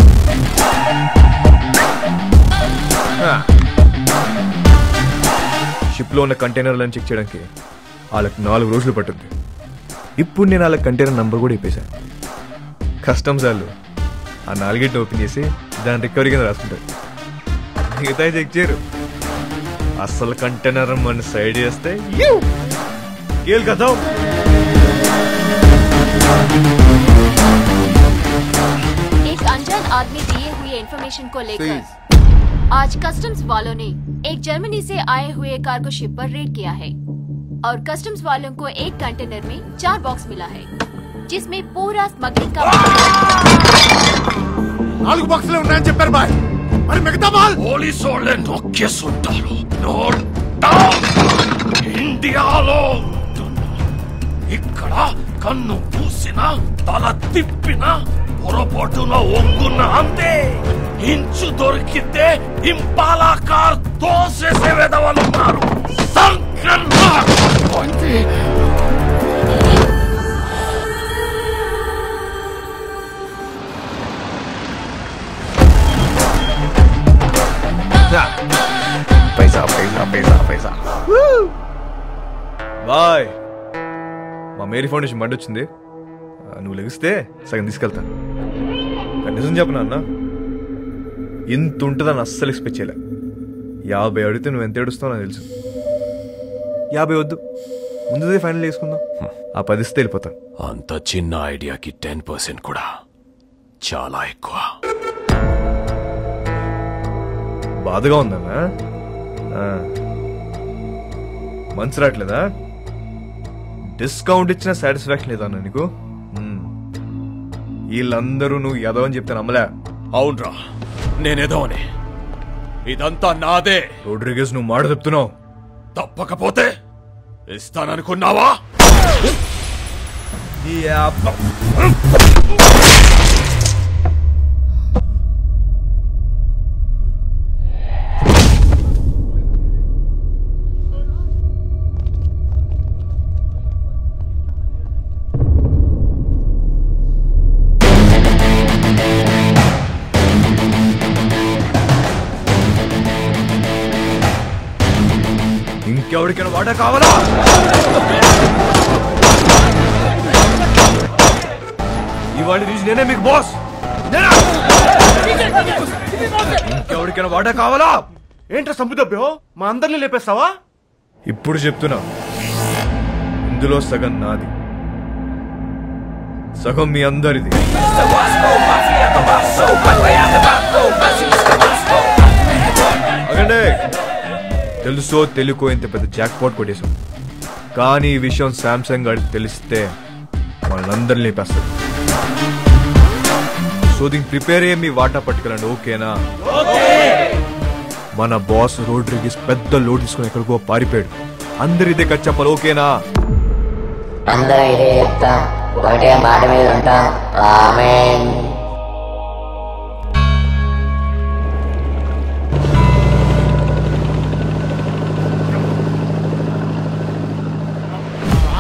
B: షిప్లో ఉన్న కంటైనర్లను చెక్ చేయడానికి వాళ్ళకి 4 రోజులు పట్టుద్ది. ఇప్పుడు నేను వాళ్ళ కంటైనర్ నంబర్ కూడా ఇప్పేశాను. కస్టమ్స్ వాళ్ళు ఆ 4గిటిని ఓపెన్ చేసి దాని రికవరీ కింద రాసుకుంటారు. మిగతా చెక్ చేయరు. అసలు కంటైనర్ మన సైడ్ చేస్తే కదా.
O: एक अनजान आदमी दिए हुए इंफॉर्मेशन को लेकर आज कस्टम्स वालों ने एक जर्मनी से आए हुए कार्गो शिप पर रेड किया है और कस्टम्स वालों को एक कंटेनर में 4 बॉक्स मिला है, जिसमें पूरा स्मगलिंग का
G: 4 బాక్సులు ఉన్నాయని చెప్పారు బాయ్. మరి మిగతా బాల్ పోలీసు వాళ్ళే నొక్కేసుంటారు. Note down. ఇండియాలో ఇక్కడ కన్ను పూసినా తల తిప్పినా పొరపాటున ఒంగున్న అంతే. ఇంచు దొరికితే ఇంపాలా కార్ తోసేసే వెధవలు ఉన్నారు.
B: पैसा पैसा पैसा पैसा బాయ్. మా మేరీ ఫౌండేషన్ బండి వచ్చింది, నువ్వు లెగిస్తే సగం తీసుకెళ్తా. నిజం చెప్పనా అన్న, ఇంత ఉంటుందని అస్సలు ఎక్స్పెక్ట్ చేయలే. 50 అడిగితే నువ్వు ఎంత ఏడుస్తావు నాకు తెలుసు. 50 వద్దు, ముందుదే ఫైనల్ చేసుకుందాం. ఆ 10 ఇస్తే వెళ్ళిపోతా.
H: అంత చిన్న ఐడియాకి 10% కూడా చాలా ఎక్కువ.
B: బాధగా ఉందన్నా, మనసు రావట్లేదా? డిస్కౌంట్ ఇచ్చిన సాటిస్ఫాక్షన్ లేదన్నా నీకు? వీళ్ళందరూ నువ్వు ఎదో అని చెప్తే నమ్మలే.
H: అవునరా, నేనేదో అని. ఇదంతా నాదే.
B: రోడ్రిగేజ్, నువ్వు మాట చెప్తున్నావు.
H: తప్పకపోతే ఇస్తాననుకున్నావా?
B: ఇంకెవరికైనా వాటా కావాలా? ఇవాళ నుంచి నేనే మీకు బాస్. ఇంకెవరికైనా వాటా కావాలా?
N: ఏంట్రా సంపుదబ్బో, మా అందరినీ లేపేస్తావా?
B: ఇప్పుడు చెప్తున్నా, ఇందులో సగం నాది. సగం మీ అందరిది. అగండే తెలుసో తెలుకో ఇంత పెద్ద జాక్ పాట్ కొట్టేశాం. కానీ ఈ విషయం శాంసంగ్ గారికి తెలిస్తే వాళ్ళందరినీ లేపేస్తారు. సో దీనికి ప్రిపేర్ అయ్యే మీ వాటా పట్టుకెళ్ళండి. ఓకేనా? మన బాస్ రోడ్రిగిస్ పెద్ద లోడ్ తీసుకుని ఎక్కడికో పారిపోయాడు. అందరి ఇదే కట్ చెప్పాలి. ఓకేనా?
P: అందరూ ఇదే చెప్తాం, ఒకటే మాట మీద ఉంటాం. ఆమేన్.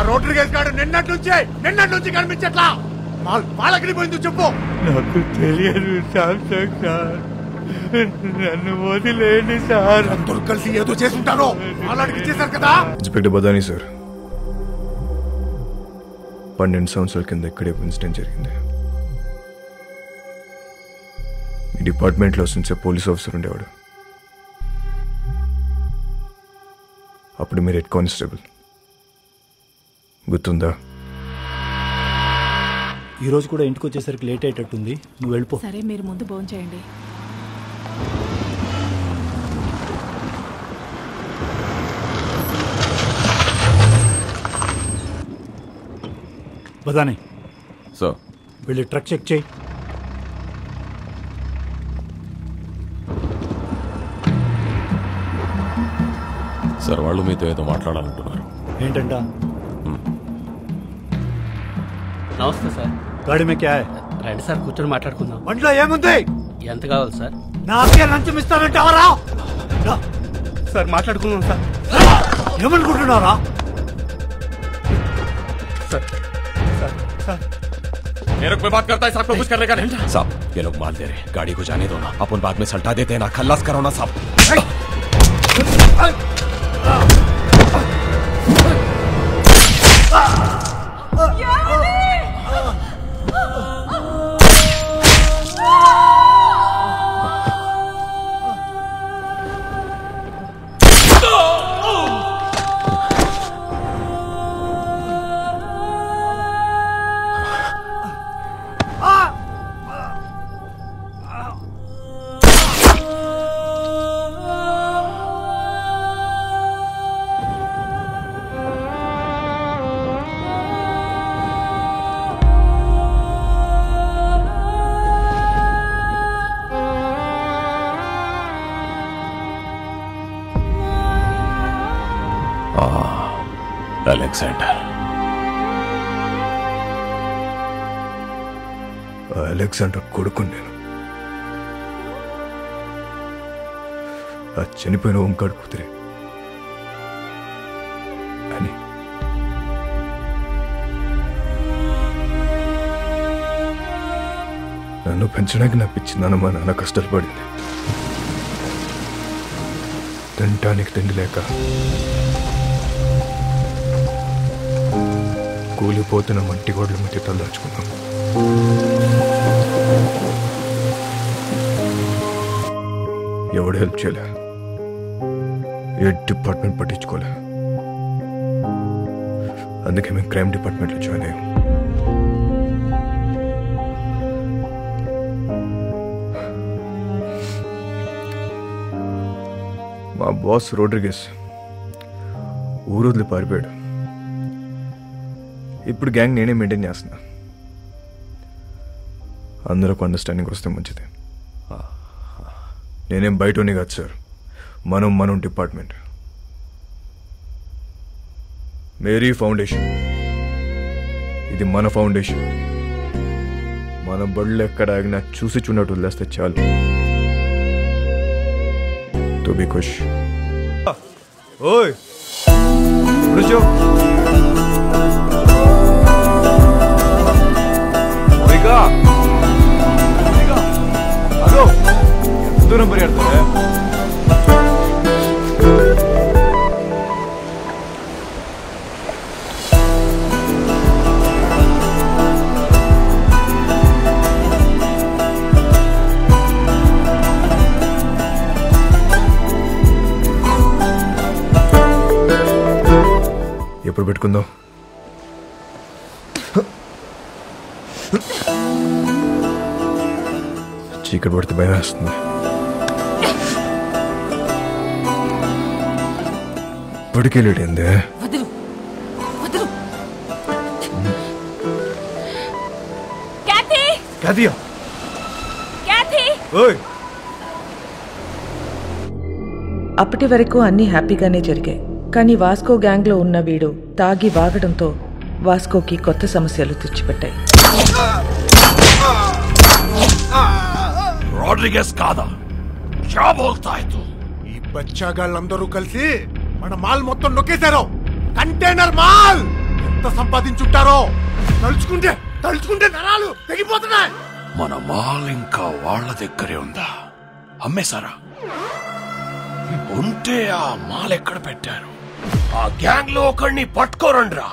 G: రోడ్రిగేస్ గారు నిన్నటి నుంచి కనిపించట్లా. వాళ్ళకి పోయింది చెప్పు.
N: నాకు తెలియదు శాంసంగ్ సార్, నన్ను వదిలేండి సార్.
G: అందరూ కలిసి ఏదో చేసుంటారో వాళ్ళకి చేశారు కదా.
B: ఇన్స్పెక్టర్ బదాని సార్, 12 సంవత్సరాల కింద ఇక్కడే ఇన్సిడెంట్ జరిగింది. మీ డిపార్ట్మెంట్లో వస్తుంచే పోలీస్ ఆఫీసర్ ఉండేవాడు. అప్పుడు మీరు హెడ్ కానిస్టేబుల్, గుర్తుందా?
Q: ఈ రోజు కూడా ఇంటికి వచ్చేసరికి లేట్ అయ్యేటట్టుంది, నువ్వు వెళ్ళిపో.
K: సరే, మీరు ముందు భోజనం చేయండి.
Q: బదాని
H: సార్,
Q: వెళ్ళి ట్రక్ చెక్ చేయి.
H: సార్ వాళ్ళు మీతో ఏదో మాట్లాడాలంటున్నారు.
Q: ఏంటంట?
M: నమస్తే సార్.
Q: గాడి మే క్యా హై?
M: రండి సార్, కూర్చొని మాట్లాడుకుందాం.
G: ఒంట్లో ఏముంది?
M: ఎంత కావాలి సార్?
G: నాకే లంచం ఇస్తానంటావరా?
M: సార్ మాట్లాడుకుందాం సార్.
G: ఏమనుకుంటున్నారా?
H: मेरे को बात करता है साहब को कुछ करने का नहीं। साहब ये लोग माल दे रहे, गाड़ी को जाने दो ना, अपन बाद में सल्टा देते हैं ना, खल्लास करो ना साहब।
B: అలెగ్జాండర్ కొడుకు నేను. ఆ చనిపోయిన ఓంకాడు కూతురే అని. నన్ను పెంచడానికి నా పిచ్చి నాన్న మా నాన్న కష్టాలు పడింది. తినటానికి తిండి లేక కూలిపోతున్న మట్టి గోడల మధ్య తలదాచుకున్నాం. ఎవడు హెల్ప్ చేయలే, ఏ డిపార్ట్మెంట్ పట్టించుకోలే. అందుకే మేము క్రైమ్ డిపార్ట్మెంట్లో జాయిన్ అయ్యాం. మా బాస్ రోడ్రిగేస్ ఊరు వదిలి పారిపోయాడు. ఇప్పుడు గ్యాంగ్ నేనే మెయింటైన్ చేస్తున్నా. అందరికి అండర్స్టాండింగ్ వస్తే మంచిది. నేనేం బయటనే కాదు సార్, మనం డిపార్ట్మెంట్. మేరీ ఫౌండేషన్, ఇది మన ఫౌండేషన్. మన బళ్ళు ఎక్కడ ఆగినా చూసి చూడట్టు వదిలేస్తే చాలు. తో బి ఖుష్. ఓయ్ రుజు దూరం పరిగెడతారా? ఎప్పుడు పెట్టుకుందాం? చీకటి పడితే భయం వేస్తుంది. ఇప్పటికే లేటైందే.
C: అప్పటి వరకు అన్నీ హ్యాపీగానే జరిగాయి. కానీ వాస్కో గ్యాంగ్లో ఉన్న వీడు తాగి వాగడంతో వాస్కోకి కొత్త సమస్యలు తెచ్చిపెట్టాయి.
G: రాడ్రిగస్ కాదా? క్యా బోల్తా హై తు? ఈ బచ్చాగాళ్ళందరూ కలిసి మన మాల్ మొత్తం నొక్కేశారు. కంటైనర్ మాల్ ఎంత సంపాదించుంటారో తలుచుకుంటే నరాలు తెగిపోతున్నాయి. మన మాల్ ఇంకా వాళ్ళ దగ్గరే ఉందా? అమ్మేశారా? ఉంటే ఆ మాల్ ఎక్కడ పెట్టారు? ఆ గ్యాంగ్ లో ఒకడిని పట్టుకోరండ్రా.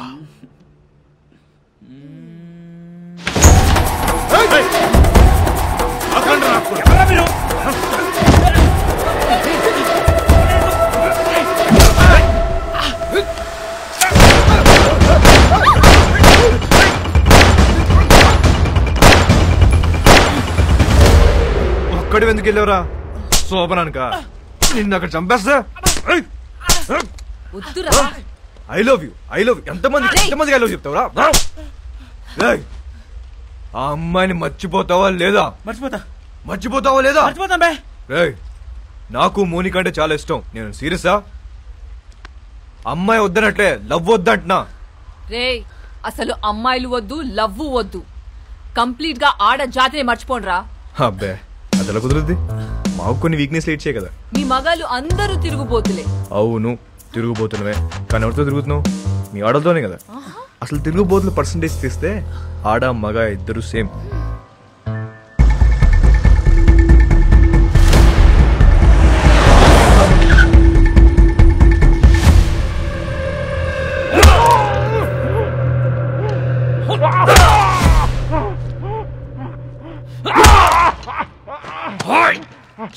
B: అక్కడి ఎందుకు వెళ్ళావురా? శోభనానిక నిన్ను అక్కడ చంపేస్తా. ఐ లవ్ యూ ఎంతమందికి ఐ లవ్ చెప్తావురా? ఆ అమ్మాయిని మర్చిపోతావా లేదా? మర్చిపోతావా లేదా? నాకు మోనిక అంటే చాలా ఇష్టం. నేను సీరియసా? అమ్మాయి వద్దనట్లే, లవ్ వద్దంటున్నా.
E: రే అసలు అమ్మాయిలు వద్దు, లవ్ వద్దు, కంప్లీట్ గా ఆడ జాతిని మర్చిపోండ్రా.
B: అబ్బే అదెలా కుదురుద్ది? మాకు కొన్ని వీక్నెస్ లేట్ చేయ కదా.
E: మీ మగాళ్ళు అందరూ తిరుగుబోతులే.
B: అవును తిరుగుబోతున్నవే, కానీ ఎవరితో తిరుగుతున్నావు? మీ ఆడలతోనే కదా. అసలు తిరుగుబోతుల పర్సంటేజ్ తీస్తే ఆడ మగ ఇద్దరు సేమ్.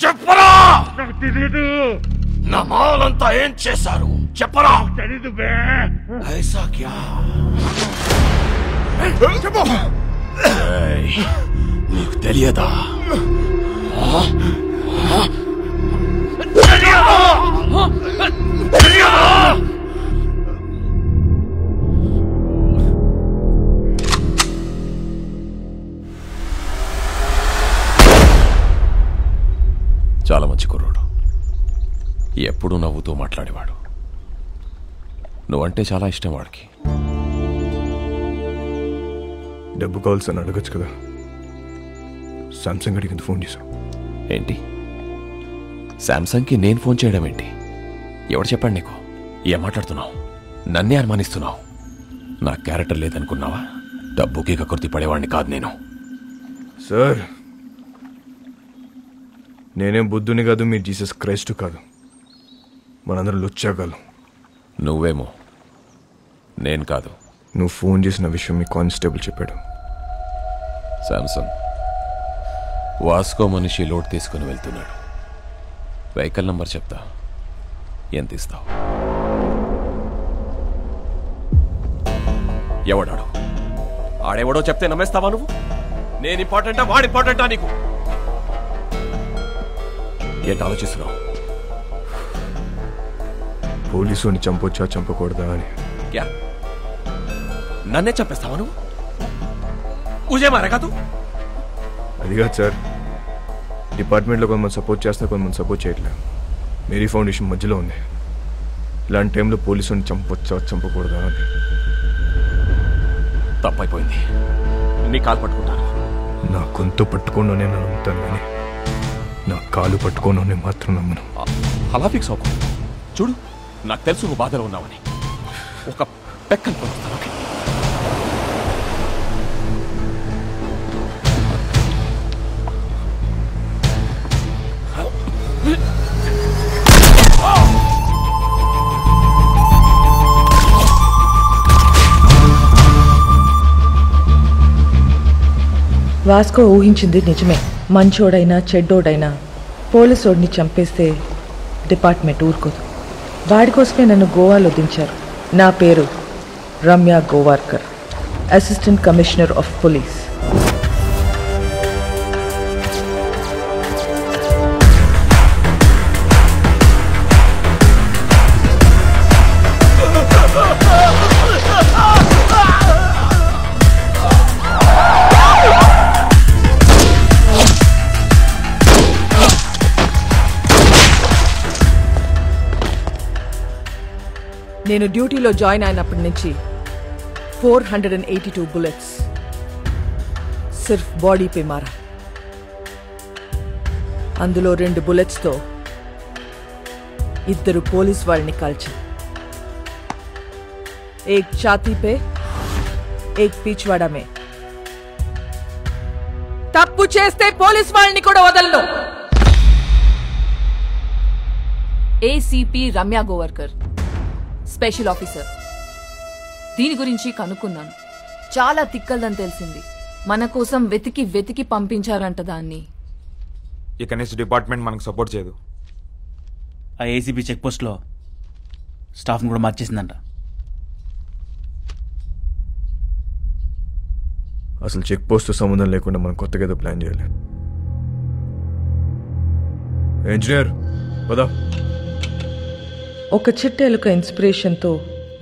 G: చెప్పరా, నా మాలంతా ఏం చేశారు చెప్పరా? తెలీదు బే. ఐసా క్యా? చెప్పు. నీకు తెలియదా? చాలా మంచి కుర్రోడు, ఎప్పుడూ నవ్వుతూ మాట్లాడేవాడు. నువ్వంటే చాలా ఇష్టం వాడికి.
B: డబ్బు కావాల్సి అని అడగచ్చు కదా. సామ్సంగ్ అడిగింది ఫోన్ చేశావు
H: ఏంటి? శాంసంగ్కి నేను ఫోన్ చేయడం ఏంటి? ఎవడు చెప్పాడు నీకు? ఏం మాట్లాడుతున్నావు? నన్నే అనుమానిస్తున్నావు. నా క్యారెక్టర్ లేదనుకున్నావా? డబ్బుకి కకృతి పడేవాడిని కాదు నేను.
B: సార్ నేనేం బుద్ధుని కాదు, మీ జీసస్ క్రైస్ట్ కాదు. మనందరం లుచ్చాగాలు.
H: నువ్వేమో, నేను కాదు.
B: నువ్వు ఫోన్ చేసిన విషయం మీ కానిస్టేబుల్ చెప్పాడు.
H: శాంసంగ్ వాస్కో మనిషి లోడ్ తీసుకుని వెళ్తున్నాడు. వెహికల్ నంబర్ చెప్తా, ఎంత ఇస్తావు? ఎవడాడు? ఆడెవడో చెప్తే నమ్మేస్తావా నువ్వు? నేను ఇంపార్టెంటా వాడు ఇంపార్టెంటా నీకు? ఏంటి ఆలోచిస్తున్నావు?
B: పోలీసుని చంపొచ్చా చంపకూడదా అని.
H: నన్నే చంపేస్తావా నువ్వు? ఊజే మారా కాదు.
B: అది కాదు సార్, డిపార్ట్మెంట్లో కొంతమంది సపోర్ట్ చేస్తున్నారు, కొంతమంది సపోర్ట్ చేయట్లేదు. మేరీ ఫౌండేషన్ మధ్యలో ఉంది. ఇలాంటి టైంలో పోలీసుని చంపొచ్చా చంపకూడదా అని.
H: తప్పైపోయింది. నీ కాలు పట్టుకుంటాను.
B: నా గొంతు పట్టుకోను నేను నమ్ముతాను, కానీ నా కాలు పట్టుకోను నేను మాత్రం నమ్మను.
H: అలా ఫిక్స్ అవ్వకు. చూడు, నాకు తెలుసు నువ్వు బాధలో ఉన్నావని. ఒక పెక్కను కొనుస్తాను. ఓకే?
C: వాస్కో ఊహించింది నిజమే. మంచోడైనా చెడ్డోడైనా పోలీసోడిని చంపేస్తే డిపార్ట్మెంట్ ఊరుకోదు. వాడి కోసమే నన్ను గోవాలో దించారు. నా పేరు Ramya Gowarikar, assistant commissioner of police. నేను డ్యూటీలో జాయిన్ అయినప్పటి నుంచి 482 बुलेट्स सिर्फ बॉडी पे मारा. అందులో 2 बुलेट्स తో ఇద్దరు పోలీస్ వాళ్ళని కాల్చా. एक छाती पे एक पिछवाड़ा में. తప్పు చేస్తే పోలీస్ వాళ్ళని కూడా వదలను.
E: ACP Ramya Gowarikar, special officer. దీని గురించి కనుక్కున్నాను. చాలా తిక్కల్దని తెలిసింది. మన కోసం వెతికి వెతికి పంపించారంట దాన్ని.
B: ఇక నెక్స్ట్ డిపార్ట్మెంట్ మనకు సపోర్ట్ చేయదు.
I: ఆ ఏసీబీ చెక్ పోస్ట్లో స్టాఫ్ని కూడా మార్చేసిందంట.
B: అసలు చెక్ పోస్ట్ సంబంధం లేకుండా మనం కొత్తగా ఏదో ప్లాన్ చేయాలి. ఇంజనీర్ పదా.
C: ఒక చిట్టెలుక ఇన్స్పిరేషన్తో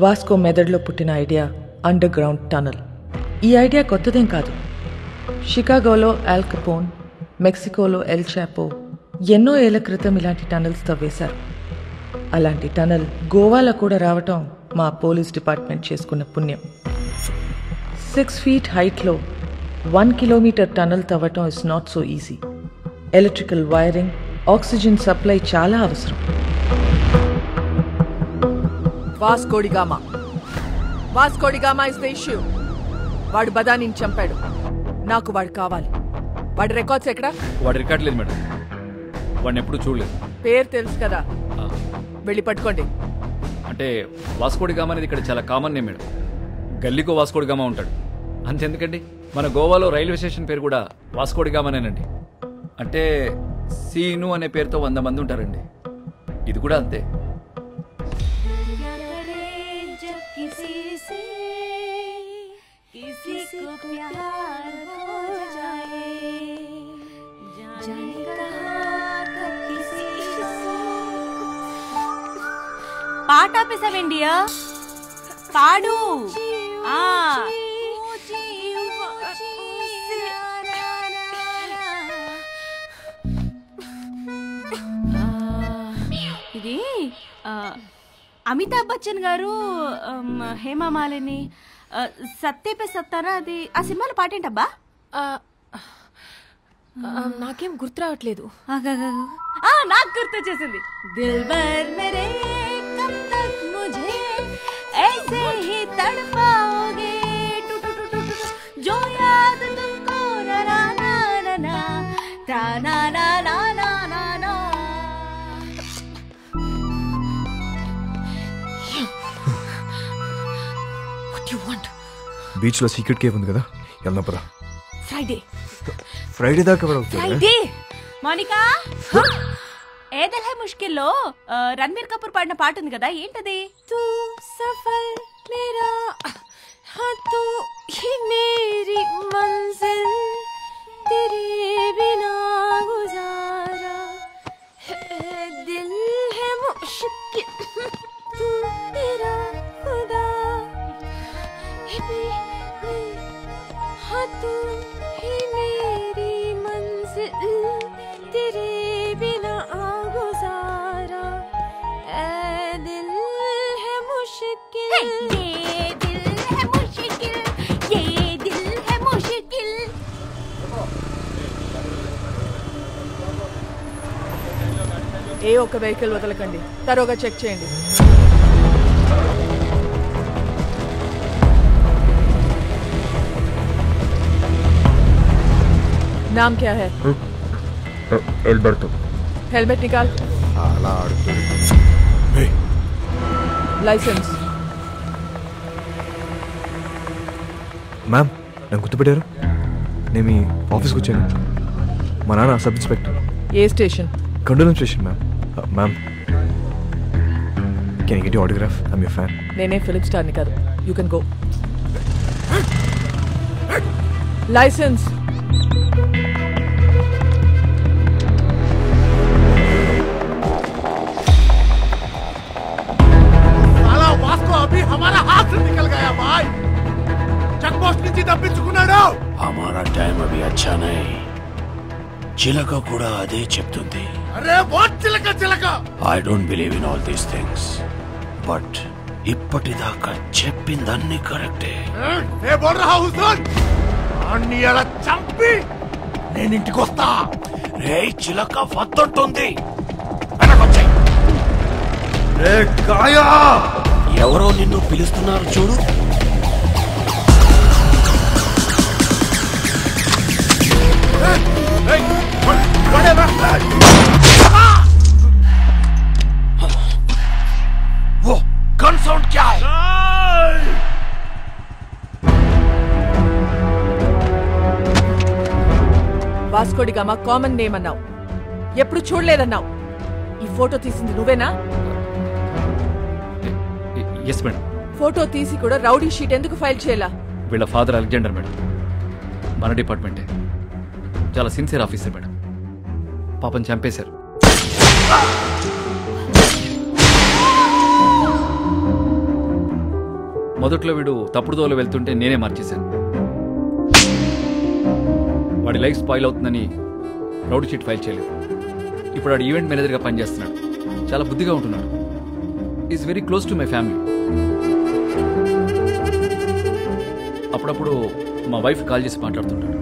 C: వాస్కో మెదడులో పుట్టిన ఐడియా అండర్ గ్రౌండ్ టనల్. ఈ ఐడియా కొత్తదేం కాదు. షికాగోలో ఆల్ కపోన్, మెక్సికోలో ఎల్ చాపో ఎన్నో ఏళ్ల క్రితం ఇలాంటి టనల్స్ తవ్వేశారు. అలాంటి టనల్ గోవాలో కూడా రావటం మా పోలీస్ డిపార్ట్మెంట్ చేసుకున్న పుణ్యం. 6 feet హైట్లో 1 kilometer టనల్ తవ్వటం is not so easy. Electrical wiring, oxygen supply చాలా అవసరం. Vasco da Gama is the issue. వాడు బదానిని చంపాడు. నాకు వాడు కావాలి. వాడి రికార్డ్స్ ఎక్కడ?
A: వాడి రికార్డ్ లేదు మేడం. వాడిని ఎప్పుడు చూడలేదు.
C: పేరు తెలుసు కదా, వెళ్ళి పట్టుకోండి.
A: అంటే వాస్కోడిగామా అనేది ఇక్కడ చాలా కామన్ నేమ్ మేడం. గల్లీకో వాస్కోడిగామా ఉంటాడు. అంతెందుకండి, మన గోవాలో రైల్వే స్టేషన్ పేరు కూడా వాస్కోడిగామానేనండి. అంటే సీను అనే పేరుతో 100 మంది ఉంటారండి. ఇది కూడా అంతే.
J: పాట ఆపేసావేండియా? పాడు. ఇది అమితాబ్ బచ్చన్ గారు, హేమమాలిని, సత్యపే సత్తారా, అది ఆ సినిమాలో పాటేంటబ్బా?
K: నాకేం గుర్తు రావట్లేదు.
J: నాకు గుర్తు వచ్చేసింది. దిల్బర్ మేరే కబ్ తక్ ముझे ऐसे ही तड़पाओगे जो याद तुमको ना ना ना ना ता ना ना ना ना ना ना.
K: What do you want?
B: Beach లో సీక్రెట్ కేవ్ ఉంది కదా, వెళ్దాం పద.
J: ఫ్రైడే
B: దాకా
J: ఫ్రైడే. మోనికా, ఏ దిల్ హై ముష్కిల్లో రణబీర్ కపూర్ పాడిన పాట ఉంది కదా, ఏంటది? తూ సఫర్ మేరా हाँ तू ही मेरी मंजिल तेरे बिना गुजारा दिल है मुश्किल तू मेरा खुदा हाँ तू ही मेरी मंजिल तेरे बिना गुजारा दिल है मुश्किल.
C: ఏ ఒక్క వెహికల్ వదలకండి. తరోగా చెక్ చేయండి. नाम क्या है?
B: एल्बर्टो.
C: हेलमेट निकाल. लाइसेंस.
B: మ్యామ్, నన్ను గుర్తుపెట్టారు? నేను మీ ఆఫీస్కి వచ్చాను. మా నాన్న sub inspector.
C: A station?
B: కండోలం station ma'am. Ma'am, can you get your autograph? I'm your fan.
C: నేనే ఫిలిం స్టార్ని కాదు. You can go. లైసెన్స్.
G: अभी हमारा हाथ से निकल गया भाई. चेक पोस्ट నుంచి తప్పించుకున్నాడు.
R: हमारा टाइम अभी अच्छा नहीं. చిలక కూడా అదే చెప్తుంది.
G: అరే వాట్ చిలక చిలక.
R: I don't believe in all these things. But ఇప్పటిదాకా చెప్పిందన్నీ కరెక్టే.
G: అలా చంపి నేను ఇంటికి వస్తా.
R: రే చిలక వద్దంటుంది. ఎవరో నిన్ను పిలుస్తున్నారు చూడు.
G: वो गन साउंड क्या है?
C: వాస్కోడి గామా కామన్ నేమ్ అన్నావు, ఎప్పుడు చూడలేదన్నావు. ఈ ఫోటో తీసింది నువ్వేనా?
A: Yes madam.
C: ఫోటో తీసి కూడా రౌడీ షీట్ ఎందుకు ఫైల్ చేయాలా?
A: వీళ్ళ ఫాదర్ అలెగ్జాండర్ మేడం, మన డిపార్ట్మెంటే. చాలా సిన్సియర్ ఆఫీసర్ మేడం. పాపం చంపేశారు. మొదట్లో వీడు తప్పుడు దోవలో వెళ్తుంటే నేనే మార్చేశాను. వాడి లైఫ్ స్పాయిల్ అవుతుందని రౌడీ షీట్ ఫైల్ చేయలేదు. ఇప్పుడు వాడు ఈవెంట్ మేనేజర్గా పనిచేస్తున్నాడు. చాలా బుద్ధిగా ఉంటున్నాడు. Is very close to my family. అప్పుడప్పుడు మా వైఫ్ కాల్ చేసి మాట్లాడుతుంటాడు.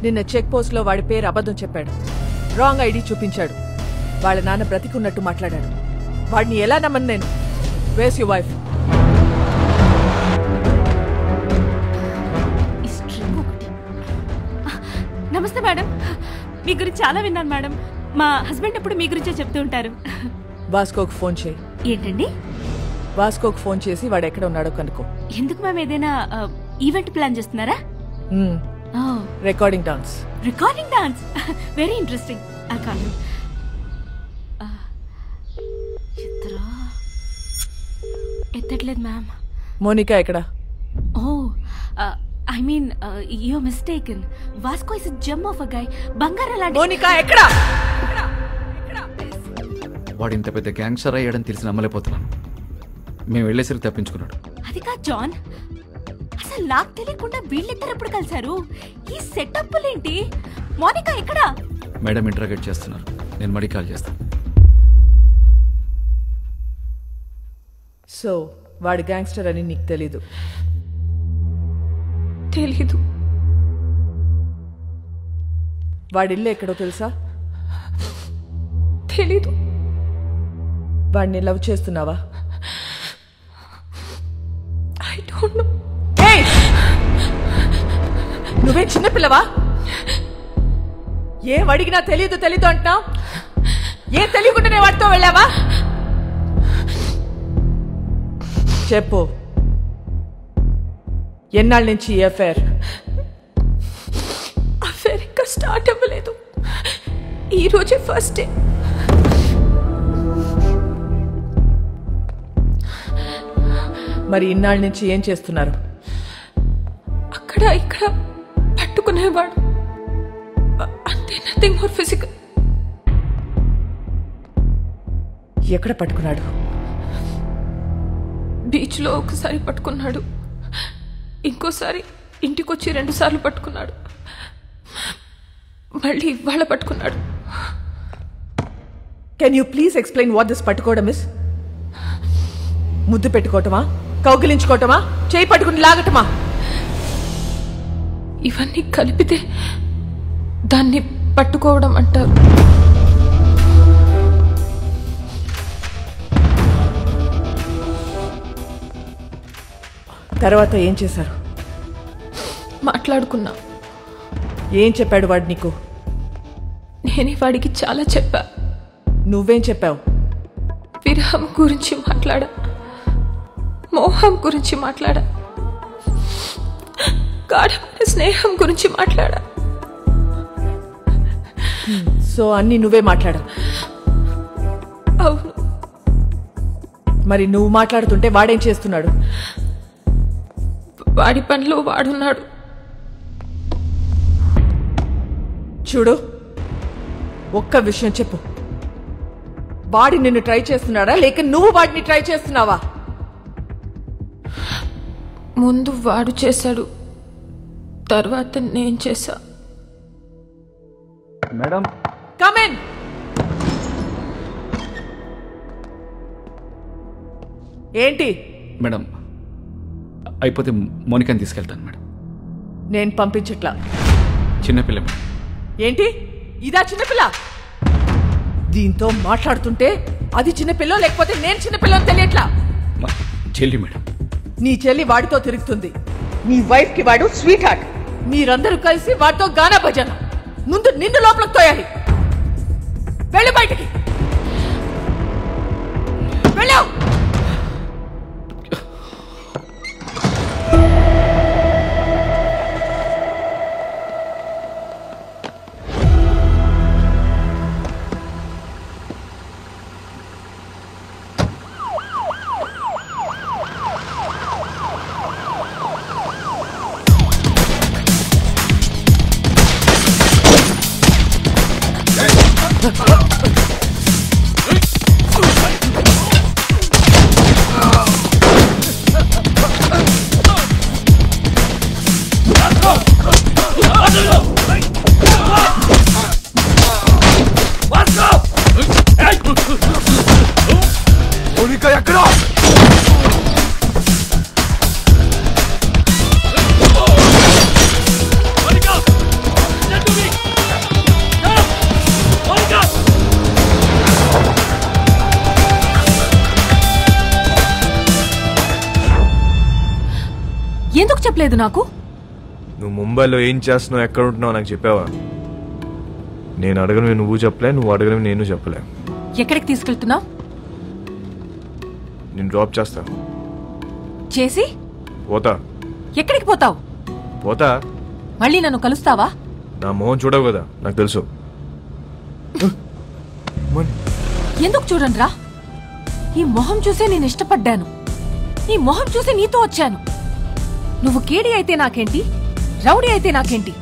C: నిన్న చెక్ పోస్ట్ లో వాడి పేరు అబద్ధం చెప్పాడు, రాంగ్ ఐడి చూపించాడు. వాళ్ళ నాన్న బ్రతికున్నట్టు మాట్లాడాడు. వాడిని ఎలా నమ్మను నేను? Where's your wife?
J: నమస్తే మేడం, మీ గురించి చాలా విన్నాను మేడం. మా హస్బెండ్ ఎప్పుడు మీ గురించే చెప్తూ ఉంటారు.
C: వాస్కోకి ఫోన్ చేయి.
J: ఏంటండి?
C: వాస్కోకి ఫోన్ చేసి వాడు ఎక్కడ ఉన్నాడో కనుక్కో.
J: ఎందుకు మేము ఏదైనా ఈవెంట్ ప్లాన్ చేస్తున్నారా?
C: Recording dance.
J: Recording dance, very interesting. ఎత్తట్లేదు మ్యామ్.
C: మోనికా ఎక్కడ?
J: Oh I mean you mistaken. Vasco is a gem of a guy. బంగారం లాంటి
C: మోనికా ఎక్కడ?
A: వాడు ఇంత పెద్ద గ్యాంగ్స్టర్ అయ్యాడని తెలిసి నమ్మలేకపోతున్నాను. మేము వెళ్ళేసరికి తప్పించుకున్నాడు.
J: అది కాదు జాన్, అసలు నాకు తెలియకుండా వీళ్ళిద్దరు ఎప్పుడు కలిశారు? ఈ సెటప్లేంటి? మోనికా ఎక్కడ?
A: మేడం ఇంటరాగేట్ చేస్తున్నారు. నేను మడి కాల్ చేస్తాను.
C: సో వాడు గ్యాంగ్స్టర్ అని నీకు తెలీదు?
K: తెలీదు.
C: వాడిల్లు ఎక్కడో తెలుసా?
K: తెలీదు.
C: వాడిని లవ్ చేస్తున్నావా?
K: I don't know.
C: నువ్వే చిన్నపిల్లవా? ఏం అడిగినా తెలీదు తెలీదు అంటున్నావు. ఏం తెలియకుండానే వాడితో వెళ్ళావా? చెప్పు, ఎన్నాళ్ళ నుంచి ఈ అఫైర్?
K: అఫైర్ ఇంకా స్టార్ట్ అవ్వలేదు, ఈ రోజే ఫస్ట్ డే.
C: మరి ఇన్నాళ్ళ నుంచి ఏం చేస్తున్నారు?
K: అక్కడ ఇక్కడ పట్టుకునేవాడు అంతే, నథింగ్ మోర్ ఫిజికల్.
C: ఎక్కడ పట్టుకున్నాడు?
K: బీచ్లో ఒకసారి పట్టుకున్నాడు, ఇంకోసారి ఇంటికొచ్చి 2 సార్లు పట్టుకున్నాడు, మళ్ళీ ఇవాళ పట్టుకున్నాడు.
C: Can you please explain what this పట్టుకోవడం ఇస్? ముద్దు పెట్టుకోవటమా, కౌగిలించుకోవటమా, చేయి పట్టుకుని లాగటమా?
K: ఇవన్నీ కలిపితే దాన్ని పట్టుకోవడం అంటారు.
C: తర్వాత ఏం చేశారు?
K: మాట్లాడుకున్నా.
C: ఏం చెప్పాడు వాడు నీకు?
K: నేనే వాడికి చాలా చెప్పా.
C: నువ్వేం చెప్పావు?
K: విరహం గురించి మాట్లాడా, మోహం గురించి మాట్లాడా, గాఢమైన స్నేహం గురించి మాట్లాడా.
C: సో అన్ని నువ్వే మాట్లాడా?
K: అవును.
C: మరి నువ్వు మాట్లాడుతుంటే వాడేం చేస్తున్నాడు?
K: వాడి పనిలో వాడున్నాడు.
C: చూడు, ఒక్క విషయం చెప్పు, వాడి నిన్ను ట్రై చేస్తున్నాడా లేక నువ్వు వాడిని ట్రై చేస్తున్నావా?
K: ముందు వాడు చేశాడు, తర్వాత నేను చేశా.
A: Madam
C: come in. ఏంటి?
A: మేడం అయిపోతే మోనికాని తీసుకెళ్తాను మేడం.
C: నేను పంపించట్లా.
A: చిన్నపిల్ల మేడం.
C: ఏంటి ఇదా చిన్నపిల్ల? దీంతో మాట్లాడుతుంటే అది చిన్నపిల్ల లేకపోతే నేను చిన్నపిల్లని తెలియట్లా.
A: చెల్లి మేడం.
C: నీ చెల్లి వాడితో తిరుగుతుంది. నీ వైఫ్ కి వాడు స్వీట్ హార్ట్. మీరందరూ కలిసి వాడితో గానా భజన. ముందు నిన్ను లోపలికి తోయాలి. వెళ్ళి బయటికి వెళ్ళావు.
E: ఎందుకు చెప్పలేదు నాకు?
B: నువ్వు ముంబైలో ఏం చేస్తున్నావు, ఎక్కడ ఉంటున్నావు నాకు చెప్పావా? నేను అడగను నువ్వు చెప్పలే, నువ్వు అడగను నేను చెప్పలే.
E: ఎక్కడికి తీసుకెళ్తున్నావు?
B: నేను డ్రాప్ చేస్తా.
E: చేసి
B: పోతా.
E: ఎక్కడికి పోతావు?
B: పోతా.
E: మళ్ళీ నన్ను కలుస్తావా?
B: నా మొహం చూడవు కదా, నాకు తెలుసు.
E: ఎందుకు చూడండిరా, ఈ మొహం చూసే నేను ఇష్టపడ్డాను. ఈ మొహం చూసి నీతో వచ్చాను. నువ్వు కేడి అయితే నాకేంటి, రౌడీ అయితే నాకేంటి?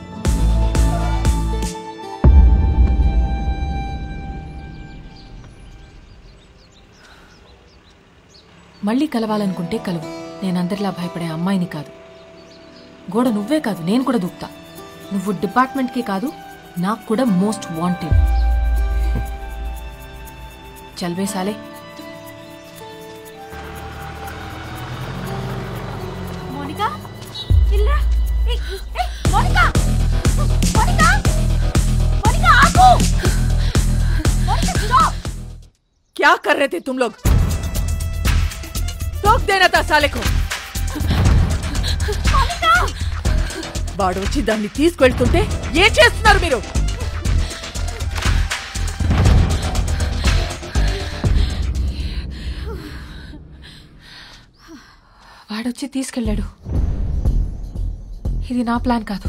E: మళ్ళీ కలవాలనుకుంటే కలువు. నేనందరిలా భయపడే అమ్మాయిని కాదు. గోడ నువ్వే కాదు, నేను కూడా దూకుతా. నువ్వు డిపార్ట్మెంట్కే కాదు, నాకు కూడా మోస్ట్ వాంటెడ్. చల్వే సాలే.
J: మోనికా ఇల్లా. మోనికా మోనికా మోనికా ఆగు. మోనికా स्टॉप.
C: क्या कर रहे थे तुम लोग? टोक देना था साले को. వాడు వచ్చి దాన్ని తీసుకెళ్తుంటే ఏం చేస్తున్నారు మీరు?
E: వాడొచ్చి తీసుకెళ్ళాడు. ఇది నా ప్లాన్ కాదు.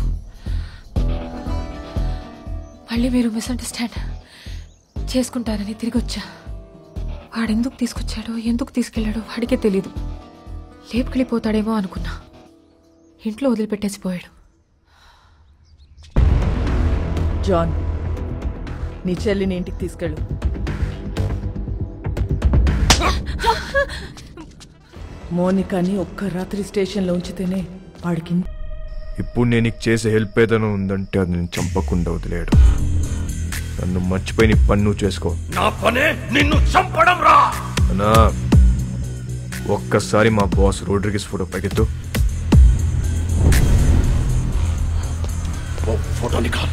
E: మళ్ళీ మీరు మిస్అండర్స్టాండ్ చేసుకుంటారని తిరిగి వచ్చా. వాడెందుకు తీసుకొచ్చాడో ఎందుకు తీసుకెళ్లాడో వాడికే తెలీదు. లేపుకెళ్ళిపోతాడేమో అనుకున్నా. ఇంట్లో వదిలిపెట్టేసిపోయాడు.
C: జాన్, నీ చెల్లిని ఇంటికి తీసుకెళ్ళు. మోనికాని ఒక్క రాత్రి స్టేషన్లో ఉంచితేనే వాడికి.
B: ఇప్పుడు నేను నీకు చేసే హెల్ప్ ఏదైనా ఉందంటే అది నేను చంపకుండా వదిలేయడు. నన్ను మర్చిపోయి నీ పన్ను చేసుకో.
G: నా పనే నిన్ను చంపడం రా.
B: అన్నా, ఒక్కసారి మా బాస్ రోడ్రిగిస్ ఫోటో పైకెత్తు.
R: फोटो निकाल.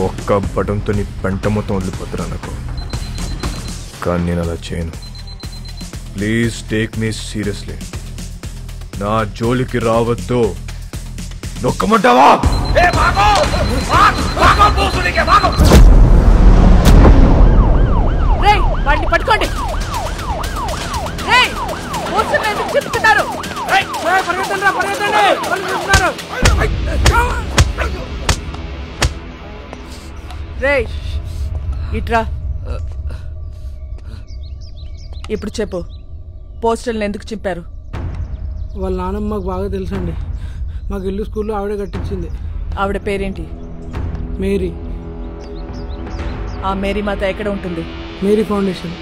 B: ఒక్క బటన్తో నీ పెంట మొత్తం వదిలిపోతురా నాకు. కానీ నేను అలా చేయను. Please take me seriously. నా జోలికి రావద్దు. నొక్కమంటావా?
C: వాడిని పట్టుకోండి. చెప్తున్నారు. రేయ్ ఇట్రా. ఇప్పుడు చెప్పు, పోస్టర్లను ఎందుకు చింపారు?
S: వాళ్ళ నాన్నమ్మ మాకు బాగా తెలుసండి. మాకు ఇల్లు స్కూల్లో ఆవిడే కట్టించింది.
C: ఆవిడ పేరేంటి?
S: మేరీ.
C: ఆ మేరీ మాత ఎక్కడ ఉంటుంది?
S: Mary foundation.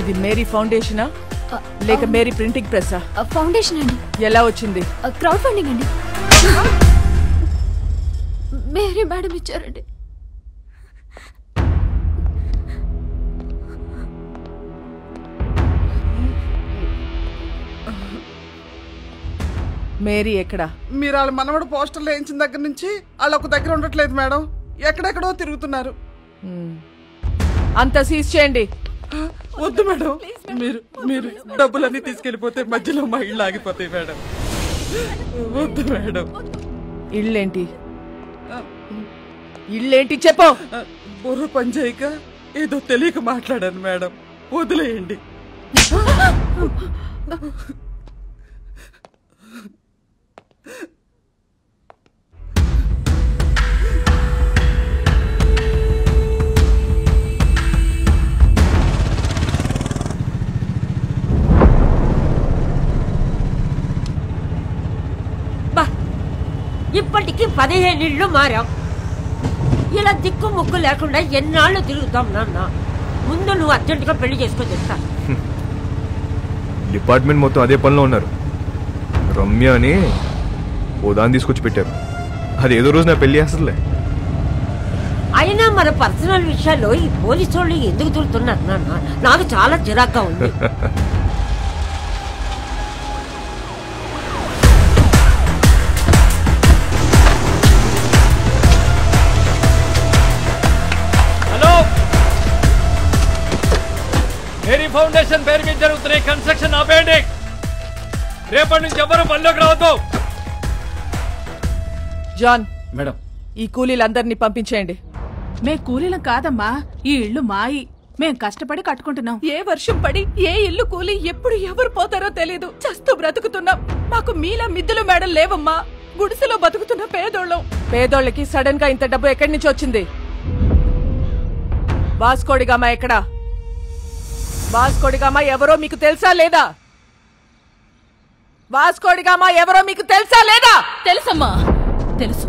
C: ఇది మేరీ ఫౌండేషనా లేక మేరీ ప్రింటింగ్ ప్రెస్సా?
O: ఫౌండేషన్ అండి.
C: ఎలా వచ్చింది?
O: క్రౌడ్ ఫండింగ్ అండి. మేరీ మేడం ఇచ్చారండి.
C: మేరీ ఎక్కడా?
T: మీరు వాళ్ళ మనవడు పోస్టర్లు వేయించిన దగ్గర నుంచి వాళ్ళు ఒక దగ్గర ఉండట్లేదు మేడం, ఎక్కడెక్కడో తిరుగుతున్నారు.
C: అంతా సీజ్ చేయండి.
T: వద్దు మేడం, మీరు మీరు డబ్బులన్నీ తీసుకెళ్లిపోతే మధ్యలో మా ఇళ్ళు ఆగిపోతాయి మేడం. వద్దు మేడం.
C: ఇళ్ళేంటి ఇళ్ళేంటి చెప్పు.
T: బుర్ర పనిచేయక ఏదో తెలియక మాట్లాడాను మేడం, వదిలేయండి.
F: ఇప్పటికి 15 ఇళ్ళు మారాం. ఇలా దిక్కు ముక్కు లేకుండా ఎన్నాళ్ళు తిరుగుతాం నాన్న. ముందు నువ్వు అర్జెంటుగా పెళ్లి చేసుకొని చెప్తా.
B: డిపార్ట్మెంట్ మొత్తం అదే పనిలో ఉన్నారు. రమ్య అని ఓ దాన్ని తీసుకొచ్చి పెట్టారు. అది ఏదో రోజు నా పెళ్లి చేస్తుందిలే.
F: అయినా మన పర్సనల్ విషయాల్లో ఈ పోలీసు వాళ్ళు ఎందుకు తిరుగుతున్నారు నాన్న? నాకు చాలా చిరాగ్గా ఉంది.
A: మేరీ ఫౌండేషన్ పేరు మీద జరుగుతున్న కన్స్ట్రక్షన్ ఆపేయండి. రేపటి నుంచి ఎవరు పనిలోకి రావద్దు.
C: జాన్
A: మేడం,
C: ఈ కూలీలందరినీ పంపించేయండి.
J: మే కూలీలం కాదమ్మా, ఈ ఇల్లు మాయి. మేం కష్టపడి కట్టుకుంటున్నాం.
K: ఏ వర్షం పడి ఏ ఇల్లు కూలి ఎప్పుడు ఎవరు పోతారో తెలీదు. చస్తూ బ్రతుకుతున్నాం. మాకు మీలా మిద్దులు మేడం లేవమ్మా. గుడిసెలో బతుకుతున్న పేదోళ్ళం.
C: పేదోళ్ళకి సడన్ గా ఇంత డబ్బు ఎక్కడి నుంచి వచ్చింది? వాస్కోడిగామా ఎక్కడా? వాస్కోడిగామా ఎవరో మీకు తెలుసా లేదా? వాస్కోడిగామా ఎవరో మీకు తెలుసా లేదా?
K: తెలుసమ్మా, తెలుసు.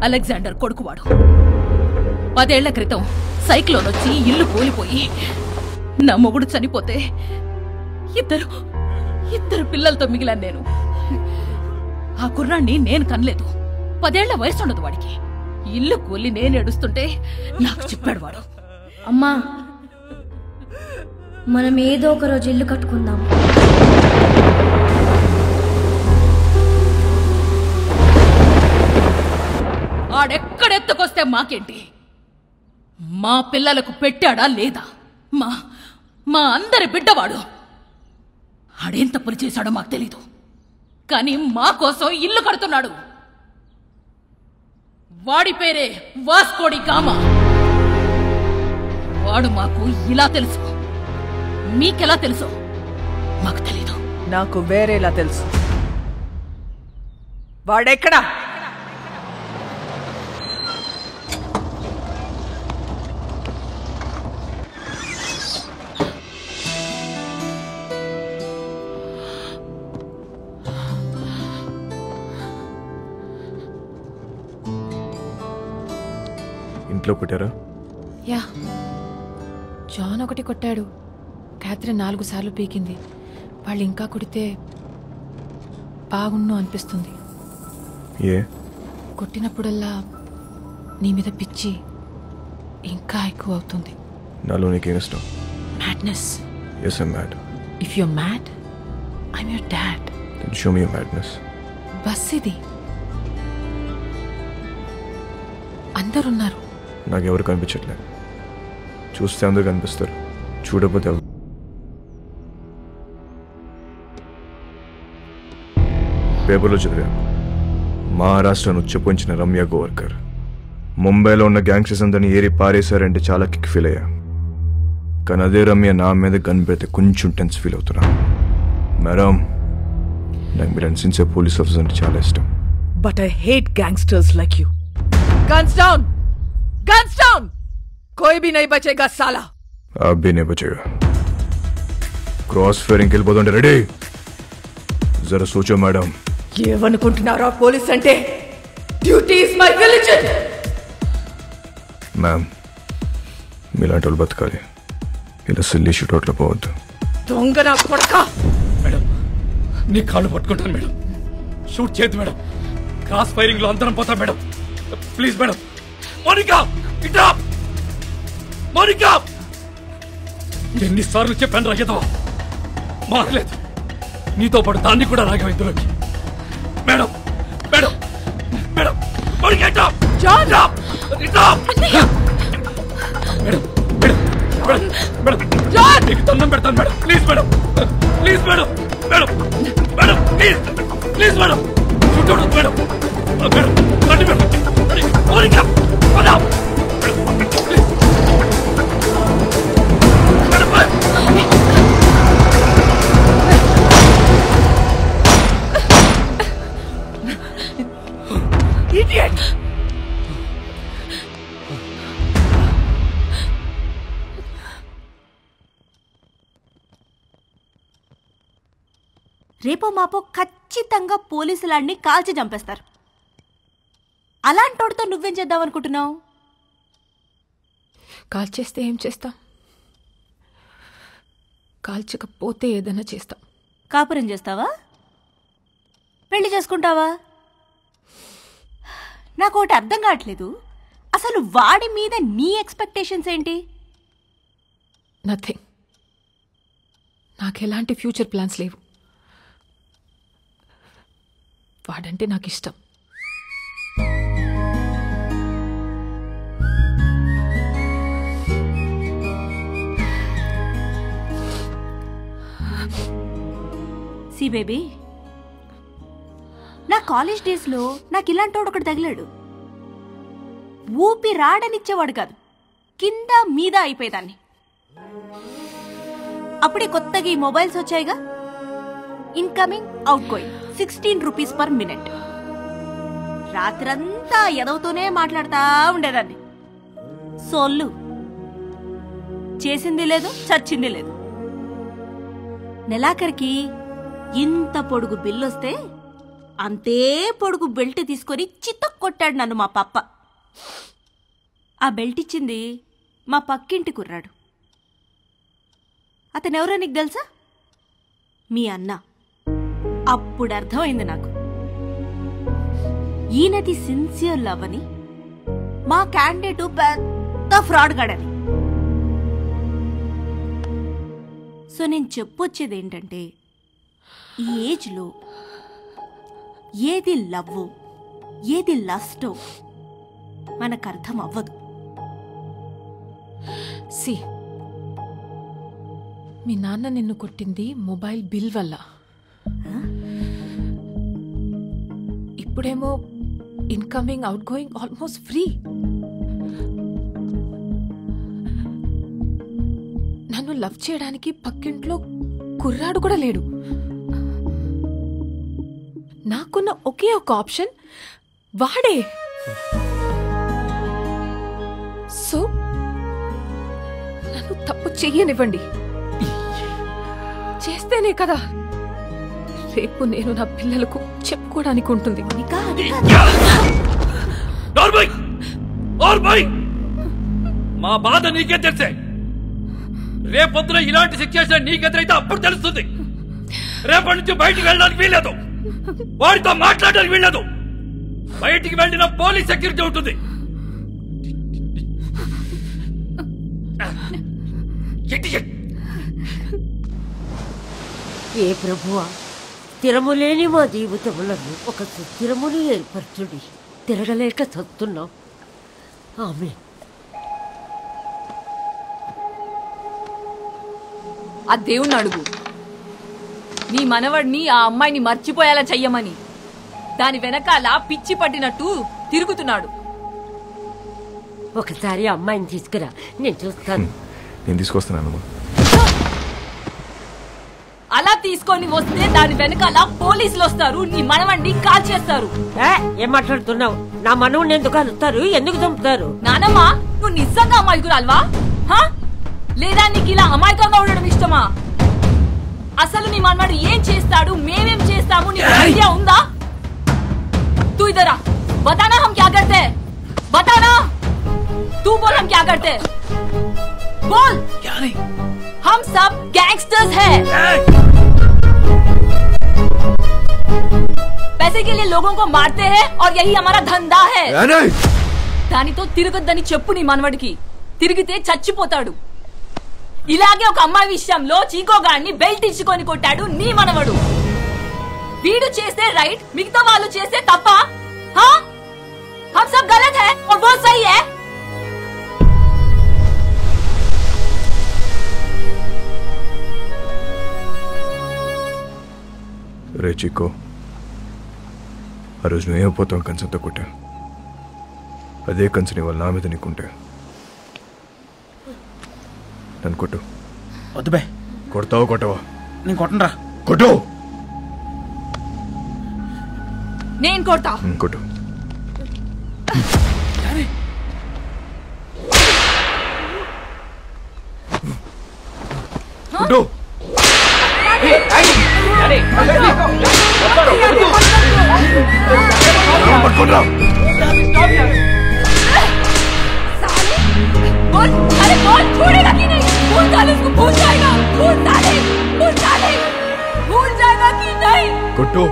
K: అలెగ్జాండర్ కొడుకువాడు. 10 ఏళ్ల క్రితం సైక్లోన్ వచ్చి ఇల్లు కూలిపోయి నా మొగుడు చనిపోతే ఇద్దరు పిల్లలతో మిగిలాను నేను. ఆ కుర్రాన్ని నేను కనలేదు. 10 ఏళ్ల వయసు ఉండదు వాడికి. ఇల్లు కూలి నేను ఏడుస్తుంటే నాకు చెప్పాడు వాడు.
O: అమ్మా, మనం ఏదో ఒక రోజు ఇల్లు కట్టుకుందాం.
K: ఆడెక్కడెత్తుకొస్తే మాకేంటి? మా పిల్లలకు పెట్టాడా లేదా? మా అందరి బిడ్డవాడు. ఆడేం తప్పులు చేశాడో మాకు తెలీదు, కానీ మా కోసం ఇల్లు కడుతున్నాడు. వాడి పేరే వాస్కోడి గామా. వాడు మాకు ఇలా తెలుసు. మీకెలా తెలుసు? మాకు తెలీదు.
C: నాకు వేరేలా తెలుసు. వాడెక్కడా?
B: ఇంట్లో కొట్టారా?
E: యా, జాన్ ఒకటి కొట్టాడు. క్యాథరిన్ 4 సార్లు పీకింది. వాళ్ళు ఇంకా కొడితే బాగుండు అనిపిస్తుంది.
B: ఏ?
E: కొట్టినప్పుడల్లా నీ మీద పిచ్చి ఇంకా ఎక్కువ అవుతుంది.
B: నాలో నీకేం ఇష్టం?
E: Madness.
B: Yes, I'm mad.
E: If you're mad, I'm your dad.
B: Then show me your madness.
E: Bus ఇది. అందరున్నారు.
B: నాకెవరు కనిపించట్లేదు. చూస్తే అందరు కనిపిస్తారు, చూడకపోతే పేపర్లో చదివా. మహారాష్ట్రను ఉచ్చపోంచిన రమ్య గోవర్కర్ ముంబైలో ఉన్న గ్యాంగ్స్టర్స్ అందరినీ ఏరి పారేశారంటే చాలా కిక్ ఫీల్ అయ్యా. కానీ అదే రమ్య నా మీద గన్ పెడితే కొంచెం టెన్స్ ఫీల్ అవుతున్నా. మేడం, నాకు మీరు సిన్సియర్ పోలీస్ ఆఫీసర్ అంటే చాలా ఇష్టం.
C: But I hate gangsters like you. Guns down! Guns down! कोई भी नहीं बचेगा साला.
B: आप भी नहीं बचेगा. क्रॉस फायरिंग వెళ్ళిపోతుంటే రెడీ. జరా సోచో మేడం.
C: ఏమనుకుంటున్నారా పోలీస్ అంటే? Duty is my religion.
B: Ma'am, మీలాంటి వాళ్ళు బతకాలి. ఇలా సిల్లీ షూట్అవుట్లో పోవద్దు.
T: దొంగ నా కొడక.
A: మేడం నీ కాళ్ళు పట్టుకుంటాను మేడం. షూట్ చేయదు మేడం. క్రాస్ ఫైరింగ్ లో అందరం పోతాం మేడం. Please madam. మోనికా ఇటా. మోనికా ఎన్నిసార్లు చెప్పాను రాగేదో మారలేదు. నీతో పాటు దాన్ని కూడా రాగం ఇందులోకి. మేడం మేడం మేడం మోనికా ఇటా. ఇటా మేడం మేడం మేడం నీకు దండం పెడతాను madam. Please madam. Please madam. Madam madam please please madam. చూడదు మేడం. మేడం రండి మేడం. మోనికా పదా.
T: Idiot!
J: రేపో మాపో ఖచ్చితంగా పోలీసులాడిని కాల్చి చంపేస్తారు. అలాంటోడితో నువ్వేం చేద్దాం అనుకుంటున్నావు?
E: కాల్చేస్తే ఏం చేస్తాం? కాల్చకపోతే ఏదైనా చేస్తాం.
J: కాపురం చేస్తావా? పెళ్లి చేసుకుంటావా? నాకు ఒకటి అర్థం కావట్లేదు. అసలు వాడి మీద నీ ఎక్స్పెక్టేషన్స్ ఏంటి?
E: నథింగ్. నాకు ఎలాంటి ఫ్యూచర్ ప్లాన్స్ లేవు. వాడంటే నాకు ఇష్టం.
J: సి బేబీ, నా కాలేజ్ డేస్లో నాకు ఇలాంటోడు ఒకటి తగిలాడు. ఊపి రాడనిచ్చేవాడు కాదు, కింద మీద అయిపోయేదాన్ని. అప్పుడే కొత్తగా ఈ మొబైల్స్ వచ్చాయిగా. Incoming outgoing 16 rupees per minute. రాత్రంతా ఎదవుతూనే మాట్లాడుతూ ఉండేదాన్ని. సోళ్ళు చేసింది లేదు, చచ్చింది లేదు. నెలాఖరికి ఇంత పొడుగు బిల్లొస్తే అంతే పొడుగు బెల్ట్ తీసుకొని చిత్తకు కొట్టాడు నన్ను మా పప్ప. ఆ బెల్ట్ ఇచ్చింది మా పక్కింటి కుర్రాడు. అతనెవరో నీకు తెలుసా? మీ అన్న. అప్పుడు అర్థమైంది నాకు, ఈయనది సిన్సియర్ లవ్ అని, మా క్యాండిడేట్ పెద్ద ఫ్రాడ్ గాడని. సో నేను చెప్పొచ్చేది ఏంటంటే, ఈ ఏజ్లో ఏది లవ్ ఏది లస్టో మనకు అర్థం అవ్వదు.
E: సి, మీ నాన్న నిన్ను కొట్టింది మొబైల్ బిల్ వల్ల. ఇప్పుడేమో incoming out going almost free. నన్ను లవ్ చేయడానికి పక్కింట్లో కుర్రాడు కూడా లేడు. నాకున్న ఒకే ఒక ఆప్షన్ వాడే. సో నన్ను తప్పు చెయ్యనివ్వండి. చేస్తేనే కదా రేపు నేను నా పిల్లలకు చెప్పుకోవడానికి ఉంటుంది.
A: మా బాధ నీకే తెలిసే. రేపొద్దున ఇలాంటి సిచ్యువేషన్ నీకెదురైతే అప్పుడు తెలుస్తుంది. రేపటి నుంచి బయటికి వెళ్ళడానికి వీల్లేదు, వాడితో మాట్లాడడానికి వీల్లేదు. బయటికి వెళ్ళిన పోలీస్ సెక్యూరిటీ ఉంటుంది.
F: ఏ ప్రభువా, స్థిరము లేని మా జీవితములను ఒక సుస్థిరముని ఏర్పరచుడి. తిరగలేక చస్తున్నాం. ఆమె
E: ఆ దేవుణ్ణి అడుగు, నీ మనవడిని ఆ అమ్మాయిని మర్చిపోయేలా చెయ్యమని. దాని వెనకాల పిచ్చి పట్టినట్టు తిరుగుతున్నాడు.
F: ఒకసారి అమ్మాయిని తీసుకురా, నేను చూస్తాను.
B: నేను తీసుకొస్తున్నాను.
E: అలా తీసుకొని వస్తే దాని వెనకాల పోలీసులు వస్తారు, నీ మనవడిని కాల్ చేస్తారు.
F: ఏం మాట్లాడుతున్నావు? నా మనవుని ఎందుకు కలుస్తారు? ఎందుకు చంపుతారు?
E: నానమ్మ, నువ్వు నిజంగా అమాయకురాల్వా? లేదా నీకు ఇలా అమాయకంగా ఉండడం ఇష్టమా? అసలు నీ మనవాడు ఏం చేస్తాడు, మేమేం చేస్తాము, నీకు ఐడియా ఉందా? तू इधर आ, बताना हम क्या करते हैं, बताना. तू बोल हम क्या करते हैं. बोल क्या नहीं, हम सब गैंगस्टर्स हैं। पैसे के लिए लोगों को मारते हैं और यही हमारा धंधा है। దానితో తిరగొద్దని చెప్పు నీ మనవడికి, తిరిగితే చచ్చిపోతాడు. ఇలాగే ఒక అమ్మాయి విషయంలో చీకోగాడిని బెల్ట్ ఇచ్చుకొని కొట్టాడు నీ మనవడు. వీడు చేస్తే రైట్, మిగతా వాళ్ళు చేస్తే తప్ప? हम सब गलत है और वो सही है।
B: రే చిక్కో, ఆ రోజు నువ్వు ఏమైపోతావు కంచంతో కొట్టా, అదే కంచని వాళ్ళు నా మీద నీకుంటే నన్ను కొట్టు.
I: వద్దు బే.
B: కొడతావా కొట్టవా?
I: నేను కొట్టనరా.
B: కొట్టు.
E: నేను కొడతా.
B: కొట్టు. కొట్టు. పట్టుకోండిరా.
E: बोल, अरे बोल, छोड़ेगा कि नहीं? भूल डाले उसको, भूल जाएगा, भूल डाले, भूल जाएगा कि नहीं?
B: కొట్టు.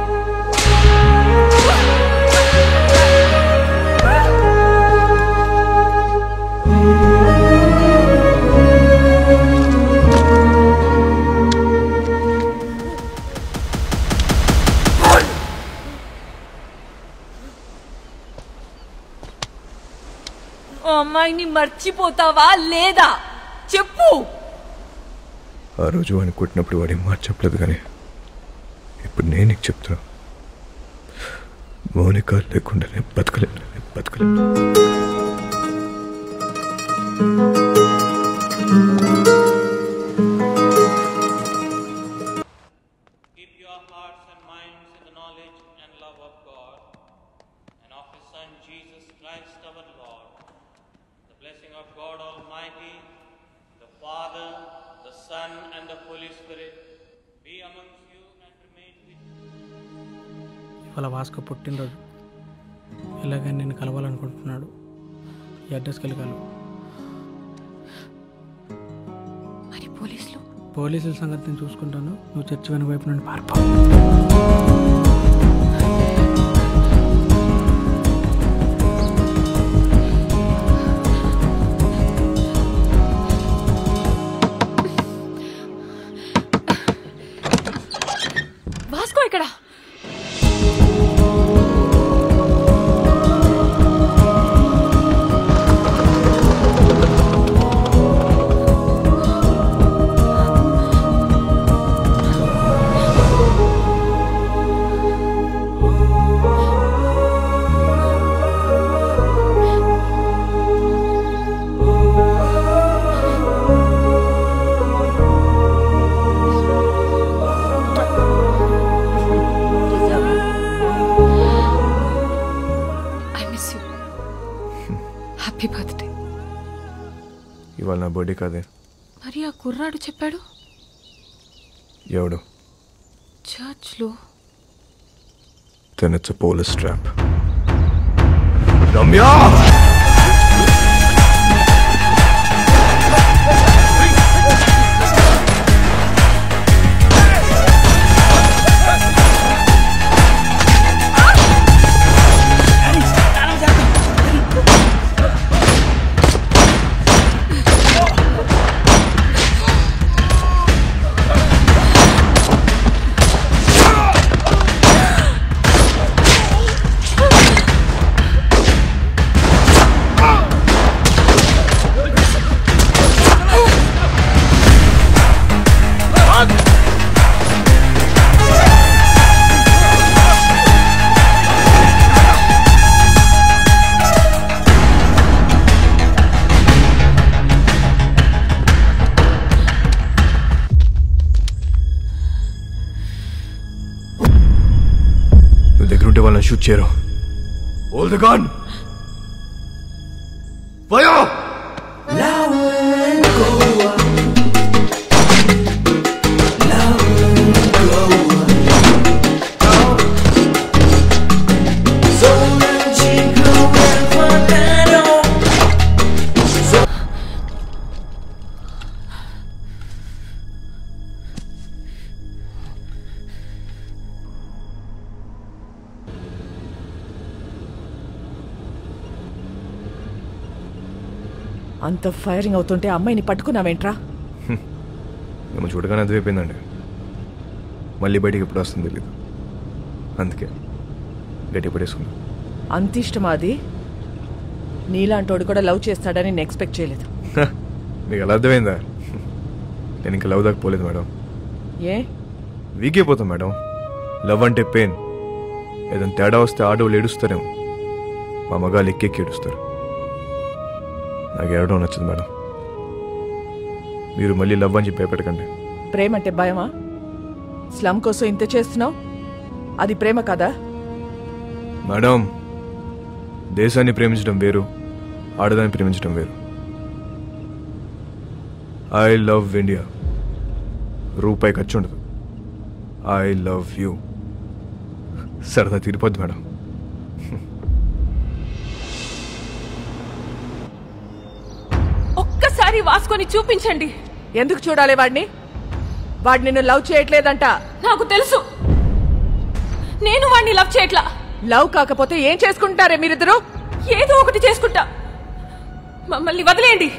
E: అమ్మాయిని మర్చిపోతావా లేదా చెప్పు.
B: ఆ రోజు వాడిని కొట్టినప్పుడు వాడి మాట చెప్పలేదు, కానీ ఇప్పుడు నేను నీకు చెప్తున్నా, మౌనిక లేకుండా నేను బతకలేను.
S: ఇవాళ వాస్కో పుట్టినరోజు, ఇలాగని నేను కలవాలనుకుంటున్నాడు. ఈ అడ్రస్కి వెళ్ళి కలవు.
J: మరి
S: పోలీసుల సంగతి నేను చూసుకుంటాను, నువ్వు చర్చి వెనుక వైపు నుండి పారిపో.
E: వాస్కో ఇక్కడ. Happy birthday.
B: ఇవాళ నా బర్త్డే కాదే.
J: మరి ఆ కుర్రాడు చెప్పాడు
B: ఎవడు?
J: చర్చ్లో.
B: Then it's a police trap. Ramya! దగ్గరుంటే వాళ్ళని షూట్ చేయరు. Hold the gun! Fire!
C: అంత ఫైరింగ్ అవుతుంటే అమ్మాయిని పట్టుకున్నావేంట్రా?
B: మేము చూడగానే అర్థమైపోయిందండి. మళ్ళీ బయటికి ఎప్పుడు వస్తుంది తెలీదు, అందుకే గట్టి పడేసుకున్నా.
C: అంత ఇష్టమా అది? నీలాంటోడు కూడా లవ్ చేస్తాడని నేను ఎక్స్పెక్ట్ చేయలేదు.
B: మీకు ఎలా అర్థమైందా? నేను ఇంకా లవ్ దాకా పోలేదు మేడం.
C: ఏ
B: వీక్ అయిపోతాం మేడం. లవ్ అంటే పెయిన్. ఏదైనా తేడా వస్తే ఆడవాళ్ళు ఏడుస్తారేమో, మా మగాళ్ళు ఎక్కెక్కి ఏడుస్తారు. నాకు ఏడవడం నచ్చదు మేడం. మీరు మళ్ళీ లవ్ అని చెప్పి భయపెట్టకండి.
C: ప్రేమ అంటే భయమా? స్లమ్ కోసం ఇంత చేస్తున్నావు, అది ప్రేమ కదా?
B: మేడం, దేశాన్ని ప్రేమించడం వేరు, ఆడదాన్ని ప్రేమించడం వేరు. I love India. రూపాయి ఖర్చు ఉండదు. I love you. సరదా తీరిపోద్ది మేడం.
E: ఒక్కసారి వాసుకొని చూపించండి.
C: ఎందుకు చూడాలి వాడిని? వాడు నిన్ను లవ్ చేయట్లేదంట.
E: నాకు తెలుసు, నేను వాడిని లవ్ చేయట్లా.
C: లవ్ కాకపోతే ఏం చేసుకుంటారే మీరిద్దరు?
E: ఏదో ఒకటి చేసుకుంటా. మమ్మల్ని వదిలేయండి,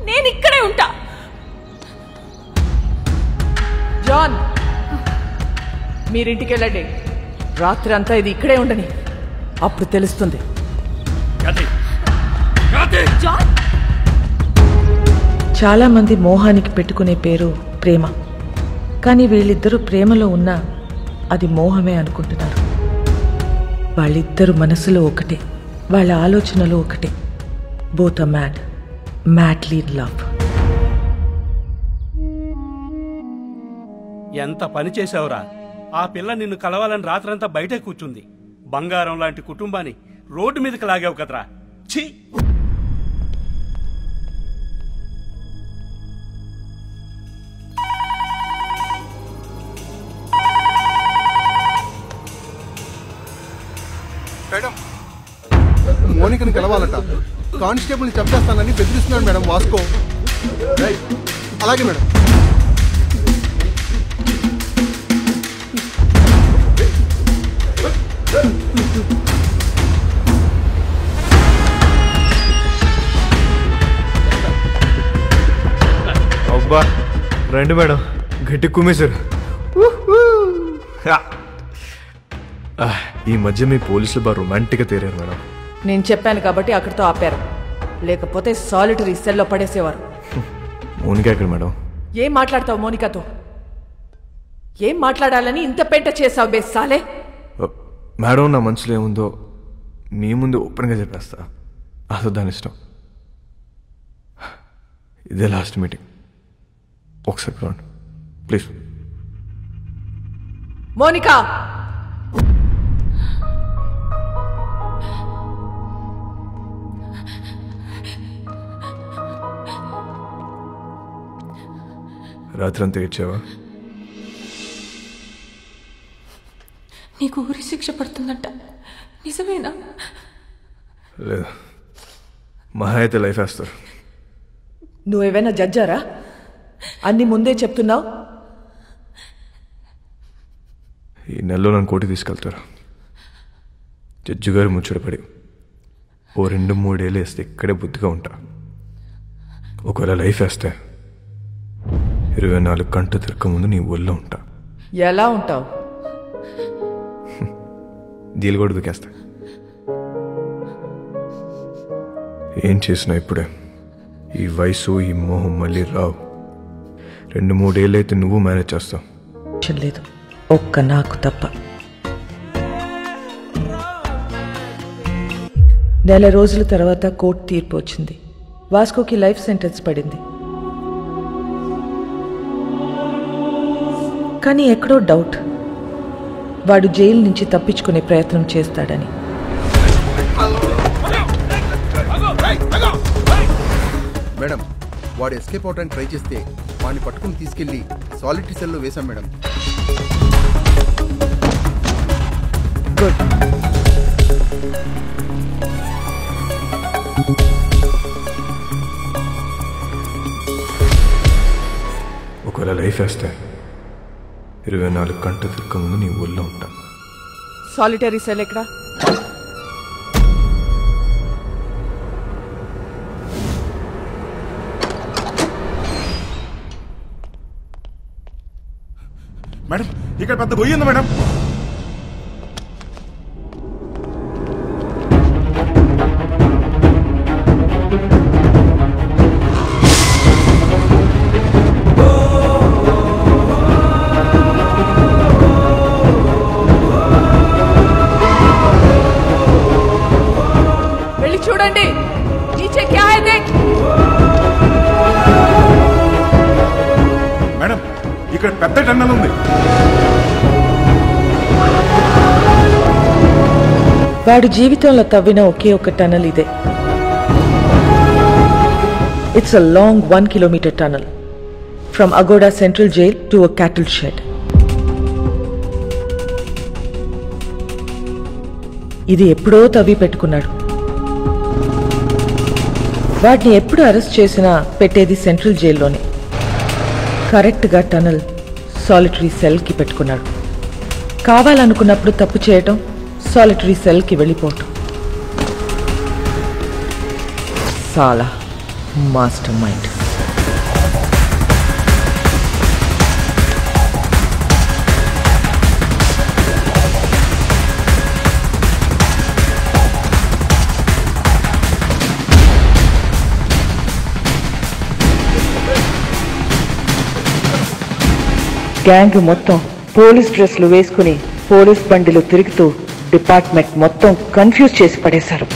E: నేను ఇక్కడే ఉంటా.
C: జాన్, మీరింటికి వెళ్ళండి. రాత్రి అంతా ఇది ఇక్కడే ఉండని, అప్పుడు తెలుస్తుంది. చాలా మంది మోహానికి పెట్టుకునే పేరు ప్రేమ, కానీ వీళ్ళిద్దరూ ప్రేమలో ఉన్నా అది మోహమే అనుకుంటున్నారు. వాళ్ళిద్దరు మనసులో ఒకటే, వాళ్ళ ఆలోచనలో ఒకటే. Both are mad, madly in love.
M: ఎంత పని చేసావురా? ఆ పిల్ల నిన్ను కలవాలని రాత్రంతా బయటే కూర్చుంది. బంగారం లాంటి కుటుంబాన్ని రోడ్డు మీదకి లాగావు కదరా. ఛీ!
U: మేడం, మోనికని కలవాలట. కానిస్టేబుల్ని చంపేస్తానని బెదిరిస్తున్నాడు మేడం వాస్కో. అలాగే మేడం.
B: అబ్బా రండి మేడం, గట్టి కుమ్మేశారు. ఈ మధ్య మీ పోలీసులు బాగా రొమాంటిక్గా తేరారు మేడం.
C: నేను చెప్పాను కాబట్టి అక్కడితో ఆపారు, లేకపోతే సాలిటరీ సెల్లో పడేసేవారు.
B: మోనిక ఎక్కడ మేడం?
C: ఏం మాట్లాడతావు మోనికతో? ఏం మాట్లాడాలని ఇంత పెంట చేసావు బేసాలే?
B: మేడం, నా మనసులో ఏముందో మీ ముందు ఓపెన్గా చెప్పేస్తా. అసలు దాని ఇష్టం. ఇదే లాస్ట్ మీటింగ్. ఒకసారి రండి ప్లీజ్.
C: మోనికా,
B: రాత్రి అంతా ఏడ్చావా?
E: నీకు ఊరి శిక్ష పడుతుందంట, నిజమేనా?
B: లేదు, మహా అయితే లైఫ్ వేస్తారు.
C: నువ్వేమైనా జడ్జారా? అన్ని ముందే చెప్తున్నావు.
B: ఈ నెలలో నన్ను కోర్టుకి తీసుకెళ్తారు. జడ్జి గారు ముచ్చటపడి ఓ 2-3 ఏళ్ళు వేస్తే ఇక్కడే బుద్ధిగా ఉంటా. ఒకవేళ లైఫ్ వేస్తే 24 గంటలు తిరగక ముందు నీ ఊళ్ళో ఉంటా.
C: ఎలా ఉంటావు?
B: దీలు కూడా దుకేస్తా. ఏం చేసినా ఇప్పుడే. ఈ వయసు, ఈ మోహం మళ్ళీ రావు. 2-3 ఏళ్ళు అయితే నువ్వు మేనేజ్ చేస్తావు.
C: లేదు, ఒక్క నాకు తప్ప. నెల రోజుల తర్వాత కోర్టు తీర్పు వచ్చింది. వాస్కోకి లైఫ్ సెంటెన్స్ పడింది. కానీ ఎక్కడో డౌట్, వాడు జైలు నుంచి తప్పించుకునే ప్రయత్నం చేస్తాడని.
U: మేడం, వాడు ఎస్కేప్ అవడానికి ట్రై చేస్తే వాడిని పట్టుకుని తీసుకెళ్లి సాలిటరీ సెల్లో వేశాం మేడం.
C: గుడ్.
B: ఒకవేళ లైఫ్ వేస్తే 24 గంటలు తిరగక ముందు నీ ఊళ్ళో ఉంటా.
C: సాలిటరీ సెల్ ఎక్కడా?
G: మేడం ఇక్కడ పెద్ద గొయ్యి ఉంది మేడం.
T: వెళ్ళి చూడండి. नीचे क्या है देख.
G: మేడం ఇక్కడ పెద్ద టన్నల్ ఉంది.
C: వాడు జీవితంలో తవ్విన ఒకే ఒక టనల్ ఇదే. It's a long 1 kilometer tunnel from Agoda Central Jail to a cattle shed. ఇది ఎప్పుడో తవ్వి పెట్టుకున్నాడు. వాటిని ఎప్పుడు అరెస్ట్ చేసినా పెట్టేది సెంట్రల్ జైల్లోనే. కరెక్ట్గా టనల్ సాలిటరీ సెల్కి పెట్టుకున్నాడు. కావాలనుకున్నప్పుడు తప్పు చేయటం, సాలిటరీ సెల్కి వెళ్ళిపోవటం. సాలా మాస్టర్ మైండ్. గ్యాంగ్ మొత్తం పోలీస్ డ్రెస్లు వేసుకుని పోలీస్ బండిలు తిరుగుతూ డిపార్ట్మెంట్ మొత్తం కన్ఫ్యూజ్ చేసి పడేశారు.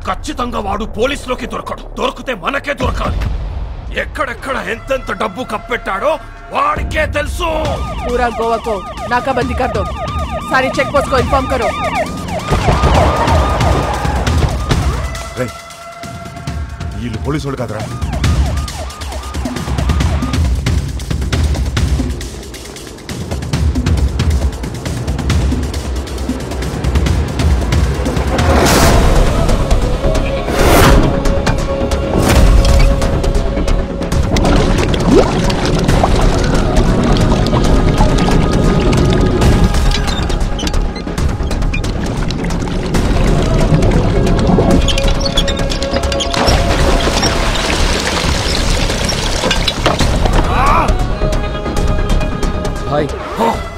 H: ఖచ్చితంగా వాడు పోలీసులోకి దొరకడు. దొరికితే మనకే దొరకాలి. ఎక్కడెక్కడ ఎంతెంత డబ్బు కప్పెట్టాడో వాడికే తెలుసు.
T: पूरा गोवा को नाकाबंदी कर दो. सारी चेक पोस्ट को इन्फॉर्म करो.
G: వీళ్ళు పోలీసు వాళ్ళు కాదురా.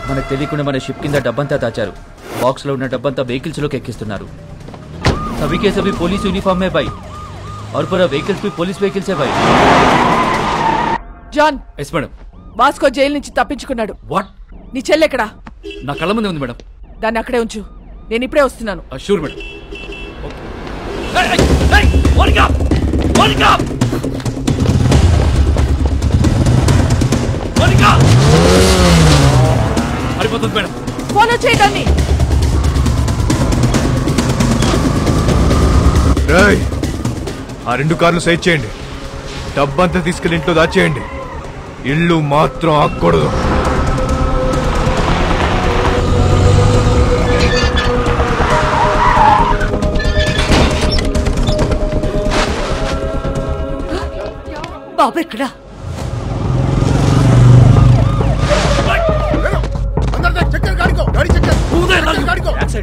A: మనకు తెలియకుండా మన షిప్ కింద డబ్బంతా దాచారు. బాక్స్ లో ఉన్న డబ్బంతా వెహికల్స్ లోకి ఎక్కిస్తున్నారు. सभी के सभी पुलिस यूनिफॉर्म में भाई और पूरा व्हीकल्स भी पुलिस व्हीकल्स है भाई.
T: John.
A: Yes madam.
T: Vasco jail నుంచి తప్పించుకున్నాడు.
A: వాట్?
T: నీ చెల్లి ఎక్కడా?
A: నా కళ్ళ ముందే ఉంది మేడం.
T: దాన్ని అక్కడే ఉంచు. నేను ఇప్పుడే వస్తున్నాను.
A: Sure madam. అరిపోతుంది మేడం.
T: ఫోన్ చేయడాన్ని.
B: ఆ 2 కార్లు సైజ్ చేయండి. డబ్బంతా తీసుకెళ్లి ఇంట్లో దాచేయండి. ఇల్లు మాత్రం ఆగకూడదు.
F: బాబు ఎక్కడా?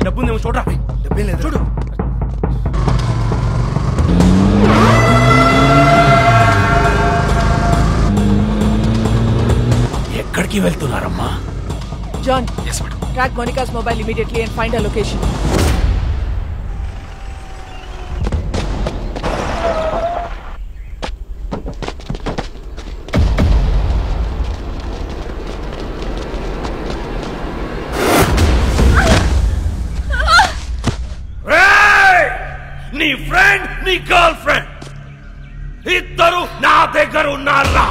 M: డబ్బు ఉందేమో చూడరా. చూడు.
R: ఎక్కడికి వెళ్తున్నారమ్మా?
T: John, track Monica's mobile immediately and find a location.
H: నీ ఫ్రెండ్ నీ గర్ల్ ఫ్రెండ్ ఇద్దరు నా దగ్గర ఉన్నారా?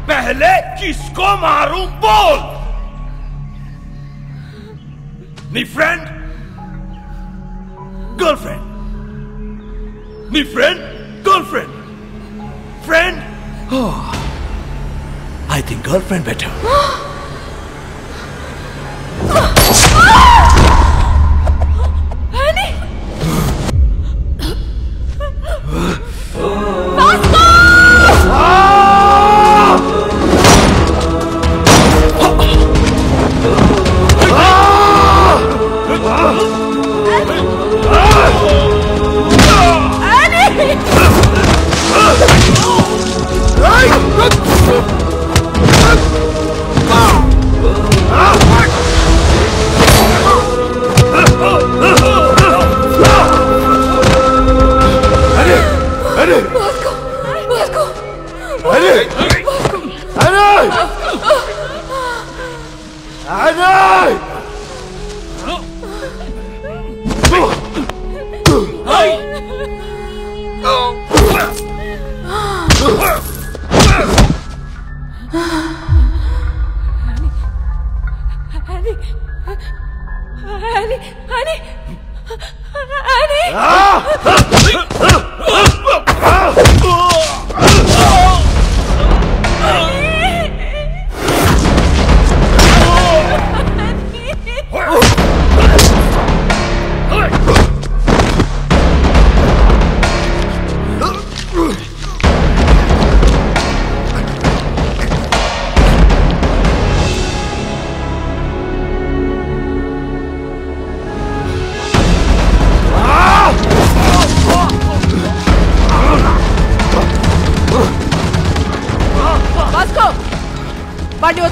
H: पहले किसको मारूं बोल. नी फ्रेंड गर्लफ्रेंड, नी friend girlfriend, friend.
R: I think girlfriend better.
H: Annie!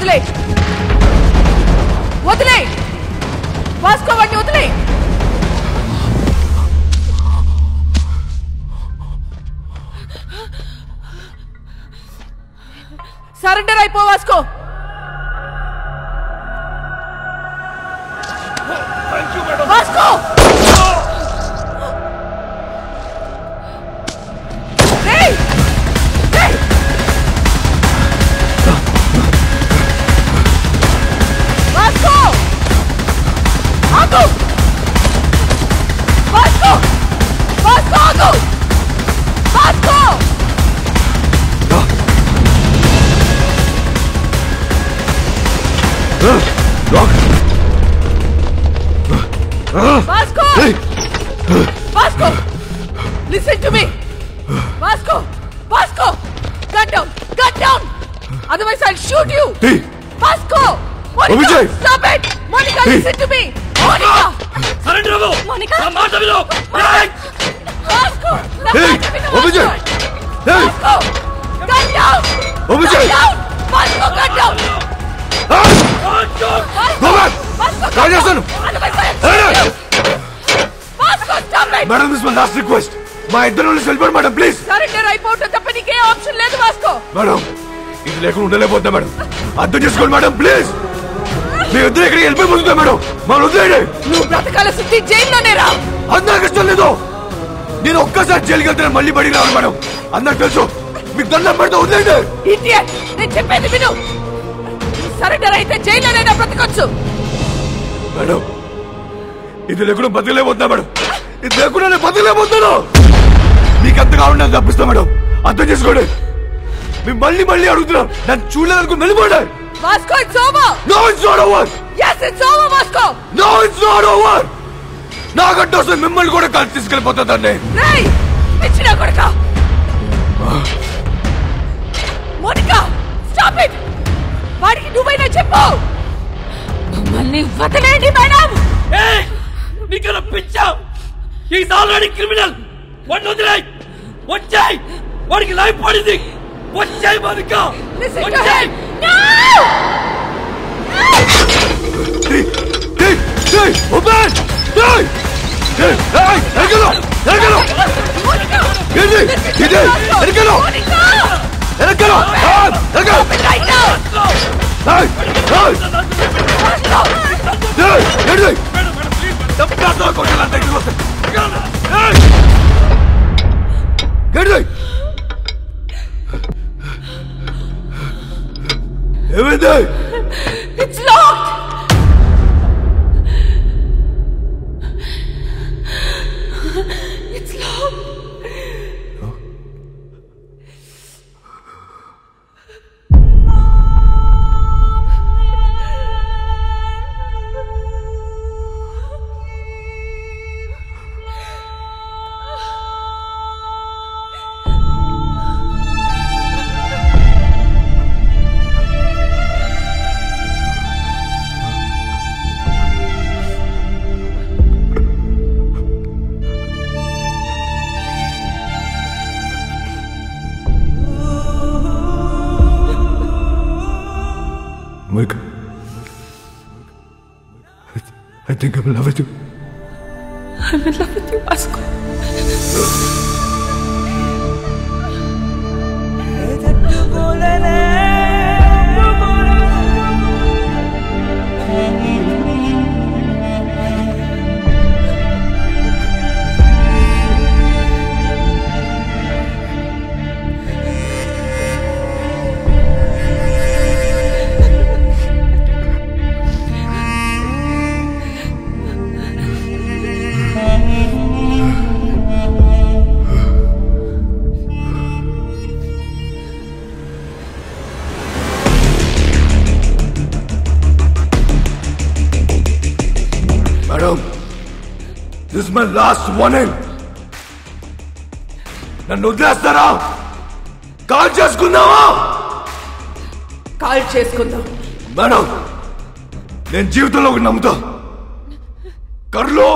T: వదిలే వదిలే వాస్కో వాడిని వదిలే. సరెండర్ అయిపో Vasco. Vasco Vasco! Vasco! Listen to me! Vasco! Vasco! Gun down! Gun down! Otherwise I'll shoot you! Vasco! Monica! Stop it! Monica, listen to me! Monica!
G: Surrender!
T: Monica!
G: Vasco!
T: Vasco! Gun down! Gun down! Vasco, gun down!
B: Madam this my last request. మా ఇద్దరు వెళ్ళిపోండి madam please.
T: Surrender అయిపోతే తప్ప నీకే option లేదు Vasco.
B: Madam ఇది లేకుండా ఉండలేకపోతున్నా madam. అర్థం చేసుకోండి మేడం ప్లీజ్. మీ ఇద్దరు ఎక్కడికి వెళ్ళిపోతుందా మేడం? మనం వదిలేయండి.
T: నువ్వు బ్రతకాల శుద్ధి జైల్లోనే రా.
B: అందరికి ఇష్టం లేదు. నేను ఒక్కసారి జైలుకి వెళ్తే మళ్ళీ బడికి రావాలి మేడం. అందరికి తెలుసు. మీకు దండం పెడితే వదిలేయండి.
T: ఇడియట్, నేను చెప్పేది విను. సరెండర్ అయితే జైల్లోనైనా బ్రతకొచ్చు.
B: మేడం ఇది లేకుండా బతకలేకపోతున్నా మేడం. ఇది లేకుండా నేను బతకలేకపోతున్నాను. మీకు ఎంత కావాలంటే అది తప్పిస్తా మేడం. అర్థం చేసుకోండి. మేము మళ్ళీ మళ్ళీ అడుగుతున్నాం. నన్ను చూడలేదనుకుని వెళ్ళిపోయాడు.
T: Vasco, it's over.
B: No, it's not over.
T: Yes, it's over, Vasco.
B: No, it's not over. నాకంటే వస్తే మిమ్మల్ని కూడా కలిసి తీసుకెళ్ళిపోతుందండి.
T: రేయ్, పిచ్చినా కొడుకా. Monika, stop it. వాడికి నువ్వైనా చెప్పు. మమ్మల్ని వదిలేండి మేడం.
G: నీకన్నా పిచ్చా? Is already criminal. వాడిని వదిలేయ్. వచ్చాయి. వాడికి లైఫ్ పడింది. వచ్చాయి మోనికా. వచ్చాయి.
B: Open.
T: It's locked. It's locked.
B: Monica, I think I'm in love with you.
T: I'm in love with you, Vasco.
B: Madam, this is my last warning. నన్ను వదిలేస్తారా? కాల్ చేసుకుందామా?
T: కాల్ చేసుకుందాం.
B: మేడం, నేను జీవితంలో ఒకటి నమ్ముతా. కర్లో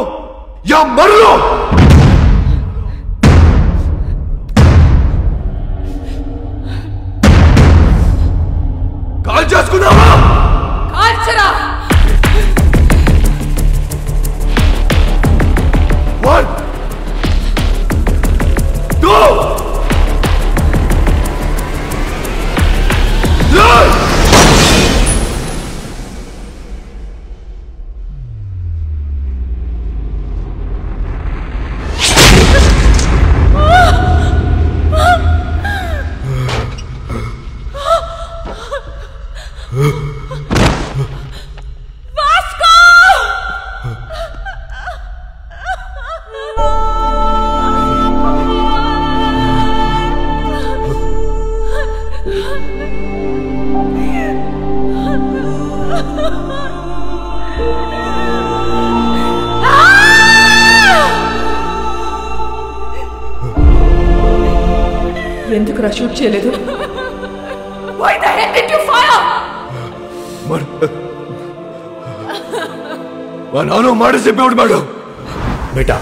B: యా మర్లో. కాల్ చేసుకుందామా?
T: ఎందుకు షూట్ చేయలేదు? Why the hell did you fire?
B: మా నాన్న మాట చెప్పేవాడు మేడం.
Q: బేటా,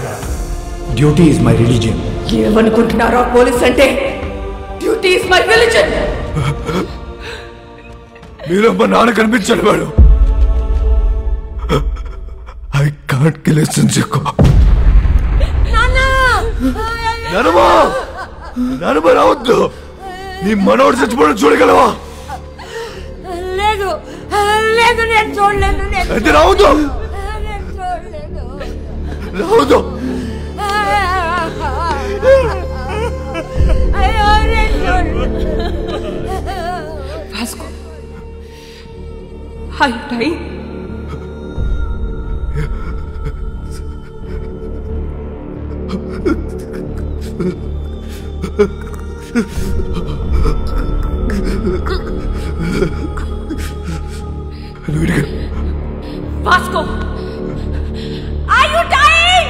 Q: డ్యూటీ ఈజ్ మై రిలీజియన్.
T: ఏమనుకుంటున్నారో పోలీస్ అంటే? Duty is my religion.
B: మీరు మా నాన్న కనిపించాడు మేడం. ఐ కాంట్ కిల్ ఎ సింజుకో. నానమ్మా, నానమ్మ రావద్దు. నీ మనోడు చచ్చిపోవడం చూడగలవా?
F: లేదు లేదు, నేను చూడలేదు.
B: అయితే రావద్దు, రావద్దు.
T: Vasco, are you dying?
E: Vasco, are you dying?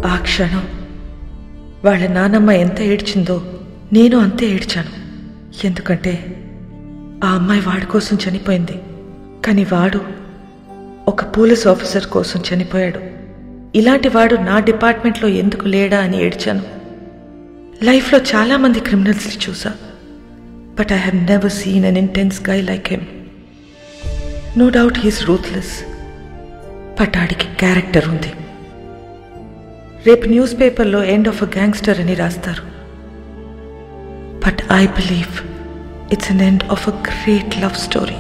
C: ఆ క్షణం వాళ్ళ నానమ్మ ఎంత ఏడ్చిందో నేను అంతే ఏడ్చాను. ఎందుకంటే ఆ అమ్మాయి వాడి కోసం చనిపోయింది, కానీ వాడు ఒక పోలీస్ ఆఫీసర్ కోసం చనిపోయాడు. ఇలాంటి వాడు నా డిపార్ట్మెంట్లో ఎందుకు లేడా అని ఏడ్చాను. లైఫ్లో చాలామంది క్రిమినల్స్ని చూసా, but I have never seen an intense guy like him. No doubt he's ruthless, but ఆడికి క్యారెక్టర్ ఉంది. రేపు న్యూస్ పేపర్లో ఎండ్ ఆఫ్ అ గ్యాంగ్స్టర్ అని రాస్తారు, but I believe it's an end of a great love story.